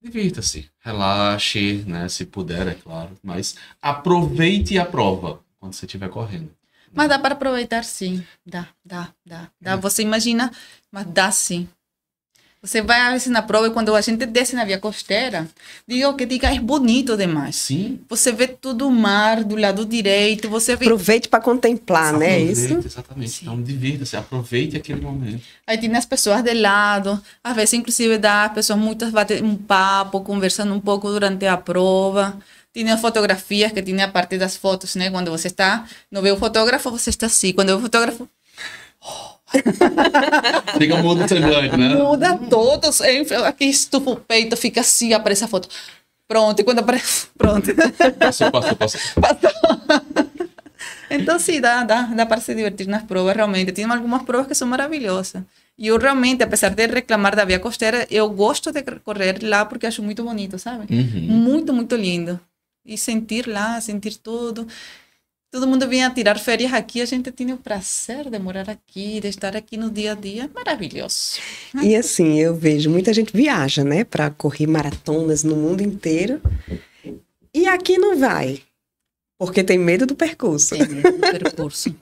divirta-se. Relaxe, né? Se puder, é claro. Mas aproveite a prova quando você estiver correndo. Mas dá para aproveitar, sim. Dá. Você imagina, mas dá sim. Você vai às vezes na prova e quando a gente desce na via costeira, diga, é bonito demais. Sim. Você vê todo o mar do lado direito, você vê... Aproveite para contemplar, né? Isso? Exatamente. Sim. Então, divirta-se, aproveite aquele momento. Aí tem as pessoas de lado, às vezes inclusive dá as pessoas muitas batem um papo, conversando um pouco durante a prova. Tem as fotografias, que tem a parte das fotos, né? Quando você está, não vê o fotógrafo, você está assim. Quando vê o fotógrafo... Fica muda o semblante, né? Muda todos. Aqui estufa o peito, fica assim, aparece a foto. Pronto, e quando aparece... Pronto. Passou. Então, sim, dá para se divertir nas provas, realmente. Tem algumas provas que são maravilhosas. E eu realmente, apesar de reclamar da via costeira, eu gosto de correr lá porque acho muito bonito, sabe? Muito, muito lindo. E sentir lá, sentir tudo. Todo mundo vem a tirar férias aqui, a gente tem o prazer de morar aqui, de estar aqui no dia a dia, maravilhoso. E assim, eu vejo muita gente viaja, né, para correr maratonas no mundo inteiro, e aqui não vai, porque tem medo do percurso. Tem medo do percurso.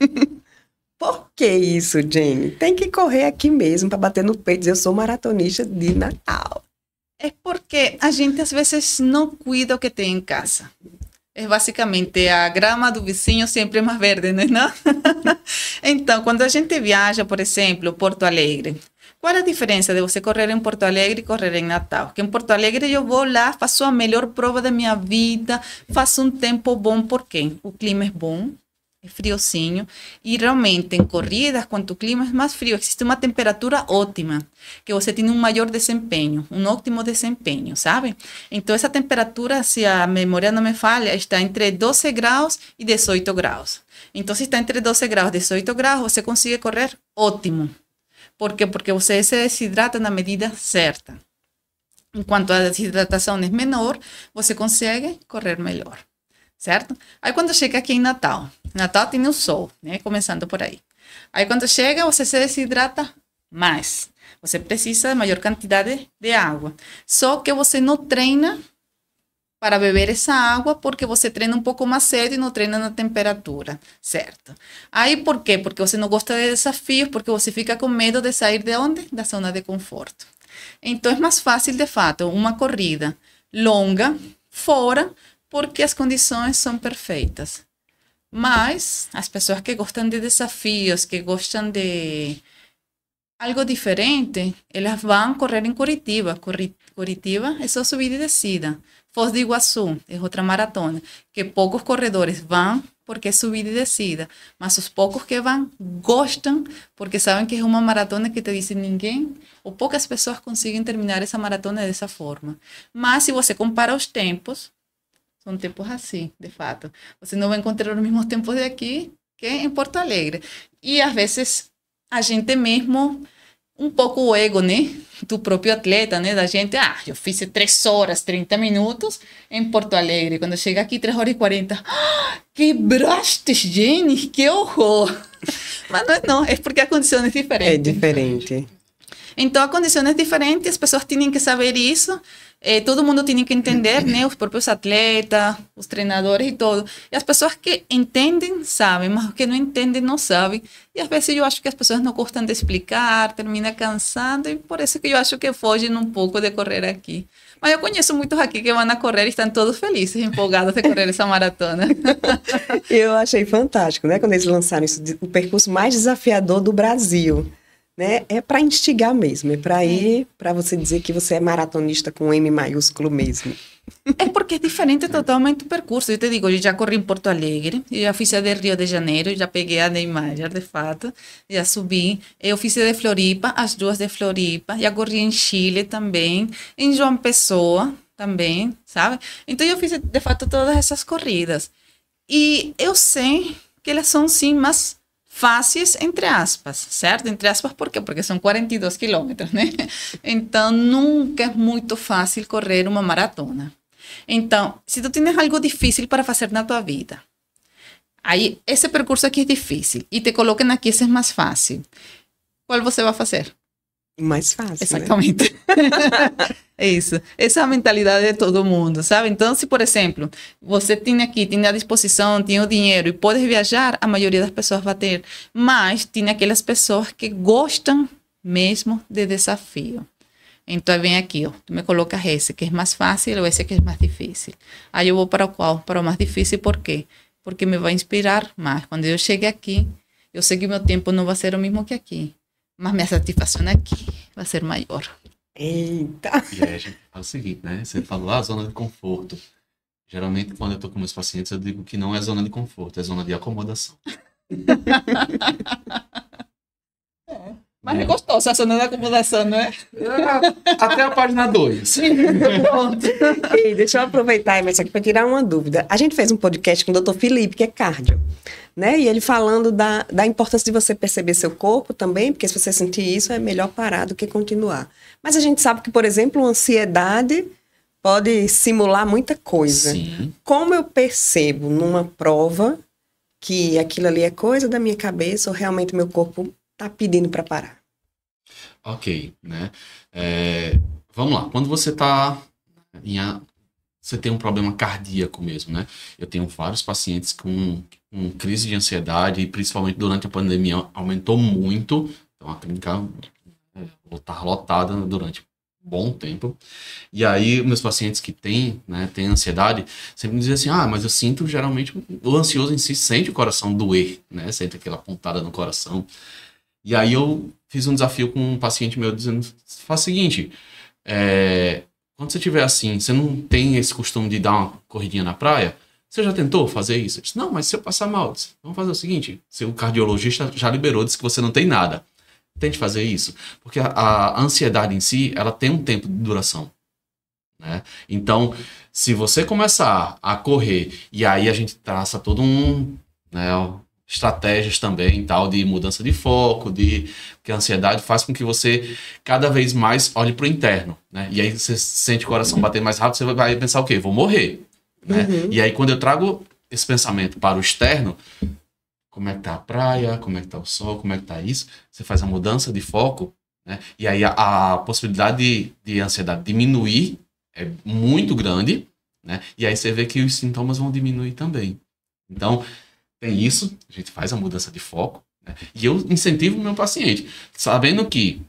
Por que isso, Jenny? Tem que correr aqui mesmo para bater no peito e dizer, eu sou maratonista de Natal. É porque a gente às vezes não cuida o que tem em casa. É basicamente a grama do vizinho sempre é mais verde, não é? Não? Então, quando a gente viaja, por exemplo, Porto Alegre, qual é a diferença de você correr em Porto Alegre e correr em Natal? Que em Porto Alegre eu vou lá, faço a melhor prova da minha vida, faço um tempo bom, porque o clima é bom, é friozinho, e realmente em corridas, quando o clima é mais frio, existe uma temperatura ótima, que você tem um maior desempenho, um ótimo desempenho, sabe? Então, essa temperatura, se a memória não me falha, está entre 12 graus e 18 graus. Então, se está entre 12 graus e 18 graus, você consegue correr ótimo. Por quê? Porque você se desidrata na medida certa. Enquanto a desidratação é menor, você consegue correr melhor. Certo? Aí quando chega aqui em Natal tem o sol, né? Começando por aí. Aí quando chega, você se desidrata mais. Você precisa de maior quantidade de água. Só que você não treina para beber essa água porque você treina um pouco mais cedo e não treina na temperatura, certo? Aí por quê? Porque você não gosta de desafios, porque você fica com medo de sair de onde? Da zona de conforto. Então é mais fácil, de fato, uma corrida longa, fora, porque as condições são perfeitas. Mas as pessoas que gostam de desafios, que gostam de algo diferente, elas vão correr em Curitiba. Curitiba é só subida e descida. Foz do Iguaçu é outra maratona, que poucos corredores vão porque é subida e descida. Mas os poucos que vão gostam porque sabem que é uma maratona que te dizem ninguém ou poucas pessoas conseguem terminar essa maratona dessa forma. Mas se você compara os tempos, são tempos assim, de fato. Você não vai encontrar os mesmos tempos de aqui que em Porto Alegre. E às vezes a gente mesmo, um pouco o ego, né? Do próprio atleta, né? Da gente, eu fiz 3 horas, 30 minutos em Porto Alegre. Quando chega aqui, 3 horas e 40. Quebraste, Jenny, que horror! Mas não, é porque a condição é diferente. É diferente. Então, a condição é diferente, as pessoas têm que saber isso. Todo mundo tem que entender, né? Os próprios atletas, os treinadores e tudo. E as pessoas que entendem, sabem, mas os que não entendem, não sabem. E às vezes eu acho que as pessoas não gostam de explicar, termina cansando, e por isso que eu acho que fogem um pouco de correr aqui. Mas eu conheço muitos aqui que vão a correr e estão todos felizes, empolgados de correr essa maratona. Eu achei fantástico, né? Quando eles lançaram isso, o percurso mais desafiador do Brasil. Né? É para instigar mesmo, é para ir, para você dizer que você é maratonista com M maiúsculo mesmo. É porque é diferente totalmente o percurso. Eu te digo, eu já corri em Porto Alegre, eu já fiz a de Rio de Janeiro, já peguei a de Imager, de fato, já subi. Eu fiz a de Floripa, as 2 de Floripa, já corri em Chile também, em João Pessoa também, sabe? Então eu fiz, de fato, todas essas corridas. E eu sei que elas são, sim, mais fáceis, entre aspas, certo? Entre aspas, por quê? Porque são 42 quilômetros, né? Então, nunca é muito fácil correr uma maratona. Então, se tu tens algo difícil para fazer na tua vida, aí esse percurso aqui é difícil e te colocam aqui, esse é mais fácil. Qual você vai fazer? Mais fácil, exatamente. Né? É isso. Essa é a mentalidade de todo mundo, sabe? Então, se, por exemplo, você tem aqui, tem à disposição, tem o dinheiro e pode viajar, a maioria das pessoas vai ter. Mas tem aquelas pessoas que gostam mesmo de desafio. Então, vem aqui, ó, tu me colocas esse que é mais fácil ou esse que é mais difícil. Aí eu vou para o qual? Para o mais difícil, por quê? Porque me vai inspirar mais. Quando eu chegue aqui, eu sei que meu tempo não vai ser o mesmo que aqui. Mas minha satisfação aqui vai ser maior. Eita! E aí a gente fala o seguinte, né? Você falou, zona de conforto. Geralmente, quando eu tô com meus pacientes, eu digo que não é zona de conforto, é zona de acomodação. Mas é gostosa a zona de acomodação, não é? Até a página 2. Ei, deixa eu aproveitar, mas aqui para tirar uma dúvida. A gente fez um podcast com o Dr. Felipe, que é cardio. né? E ele falando da importância de você perceber seu corpo também, porque se você sentir isso, é melhor parar do que continuar. Mas a gente sabe que, por exemplo, a ansiedade pode simular muita coisa. Sim. Como eu percebo numa prova que aquilo ali é coisa da minha cabeça ou realmente meu corpo está pedindo para parar? Ok, né? Vamos lá. Quando você você tem um problema cardíaco mesmo, né? Eu tenho vários pacientes com crise de ansiedade, e principalmente durante a pandemia aumentou muito. Então a clínica está lotada durante um bom tempo. E aí meus pacientes que têm ansiedade sempre me dizem assim, mas eu sinto geralmente, o ansioso em si sente o coração doer, né? Sente aquela pontada no coração. E aí eu fiz um desafio com um paciente meu dizendo, faz o seguinte, quando você estiver assim, você não tem esse costume de dar uma corridinha na praia? Você já tentou fazer isso? Eu disse, não, mas se eu passar mal, vamos fazer o seguinte, seu cardiologista já liberou, disse que você não tem nada. Tente fazer isso. Porque a ansiedade em si, ela tem um tempo de duração, né? Então, se você começar a correr, e aí a gente traça todo estratégias também, tal, de mudança de foco, porque a ansiedade faz com que você cada vez mais olhe para o interno, né? E aí você sente o coração bater mais rápido, você vai pensar o quê? Vou morrer, né? Uhum. E aí quando eu trago esse pensamento para o externo, como é que tá a praia, como é que tá o sol, como é que tá isso, você faz a mudança de foco, né? E aí a possibilidade de ansiedade diminuir é muito grande, né? E aí você vê que os sintomas vão diminuir também. Então, tem isso, a gente faz a mudança de foco, né? E eu incentivo o meu paciente, sabendo que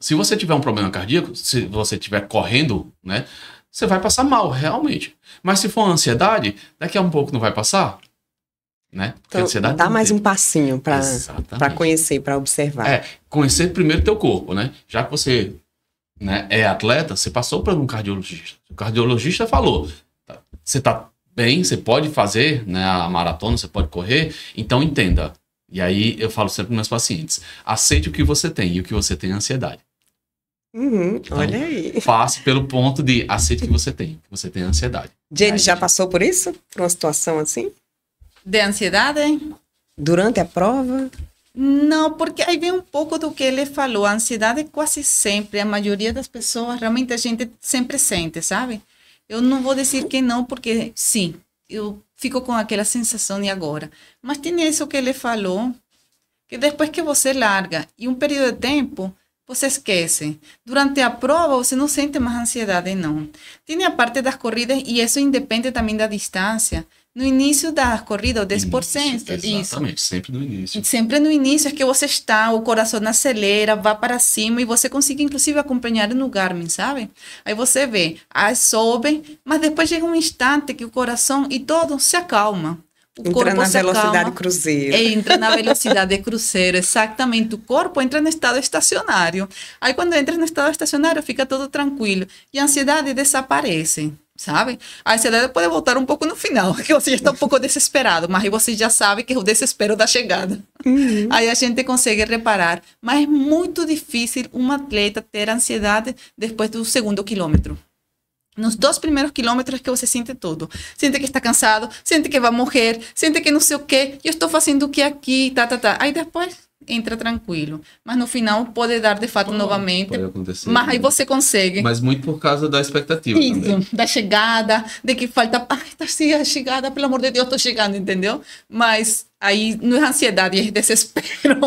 se você tiver um problema cardíaco, se você estiver correndo, né, você vai passar mal, realmente. Mas se for ansiedade, daqui a um pouco não vai passar, né? Porque Então, ansiedade dá mais um passinho para conhecer, para observar. Conhecer primeiro teu corpo, né? Já que você, né, é atleta, você passou por um cardiologista. O cardiologista falou, você tá bem, você pode fazer, né, a maratona, você pode correr, então entenda. E aí eu falo sempre para meus pacientes, aceite o que você tem, e o que você tem é ansiedade. Então, olha aí. passe pelo ponto de aceite o que você tem ansiedade. Jenny, já passou por isso? Por uma situação assim? De ansiedade? Durante a prova? Não, porque aí vem um pouco do que ele falou. A ansiedade quase sempre, a maioria das pessoas, realmente a gente sempre sente, sabe? Eu não vou dizer que não, porque sim, eu fico com aquela sensação de agora. Mas tem isso que ele falou, que depois que você larga e um período de tempo, você esquece. Durante a prova, você não sente mais ansiedade, não. Tem a parte das corridas, e isso independe também da distância. No início da corrida, o 10%. Exatamente, sempre no início. Sempre no início é que você está, o coração acelera, vai para cima e você consegue inclusive acompanhar no Garmin, sabe? Aí você vê, sobe, mas depois chega um instante que o coração e todo se acalma. O entra na velocidade acalma, cruzeiro. Entra na velocidade cruzeiro, exatamente. O corpo entra no estado estacionário. Aí quando entra no estado estacionário, fica tudo tranquilo. E a ansiedade desaparece, sabe? A ansiedade pode voltar um pouco no final, que você já está um pouco desesperado, mas aí você já sabe que é o desespero da chegada. Uhum. Aí a gente consegue reparar. Mas é muito difícil um atleta ter ansiedade depois do segundo quilômetro. Nos 2 primeiros quilômetros que você sente tudo. Sente que está cansado, sente que vai morrer, sente que não sei o quê, eu estou fazendo o que aqui, tá. Aí depois entra tranquilo. Mas no final pode dar de fato novamente. Pode acontecer. Mas aí você consegue. Mas muito por causa da expectativa Isso, também. da chegada, de que falta, tá assim a chegada, pelo amor de Deus, estou chegando, entendeu? Mas aí não é ansiedade, é desespero.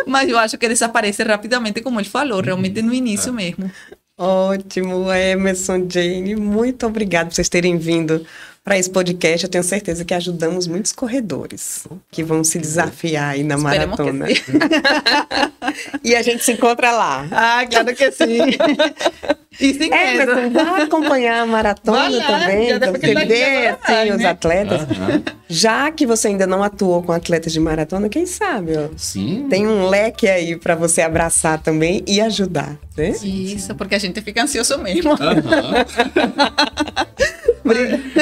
Mas eu acho que desaparece rapidamente, como ele falou, realmente no início mesmo. Ótimo, Emerson, Jane, muito obrigada por vocês terem vindo para esse podcast. Eu tenho certeza que ajudamos muitos corredores que vão se desafiar aí na maratona. E a gente se encontra lá. Claro que sim. E sim, Emerson, vai acompanhar a maratona também, então você vê assim, os atletas. Já que você ainda não atuou com atletas de maratona, quem sabe, ó, Sim. tem um leque aí para você abraçar também e ajudar, né? Isso, porque a gente fica ansioso mesmo.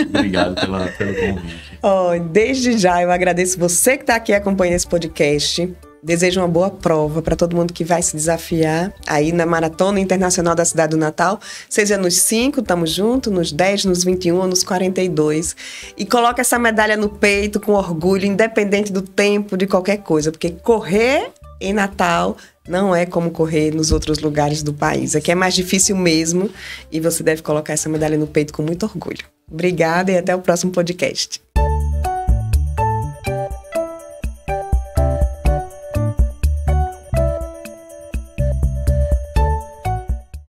Obrigado pelo convite. Desde já eu agradeço você que está aqui acompanhando esse podcast. Desejo uma boa prova para todo mundo que vai se desafiar aí na Maratona Internacional da Cidade do Natal, seja nos 5, estamos juntos, nos 10, nos 21 ou nos 42. E coloque essa medalha no peito com orgulho, independente do tempo, de qualquer coisa, porque correr em Natal não é como correr nos outros lugares do país. Aqui é mais difícil mesmo e você deve colocar essa medalha no peito com muito orgulho. Obrigada e até o próximo podcast.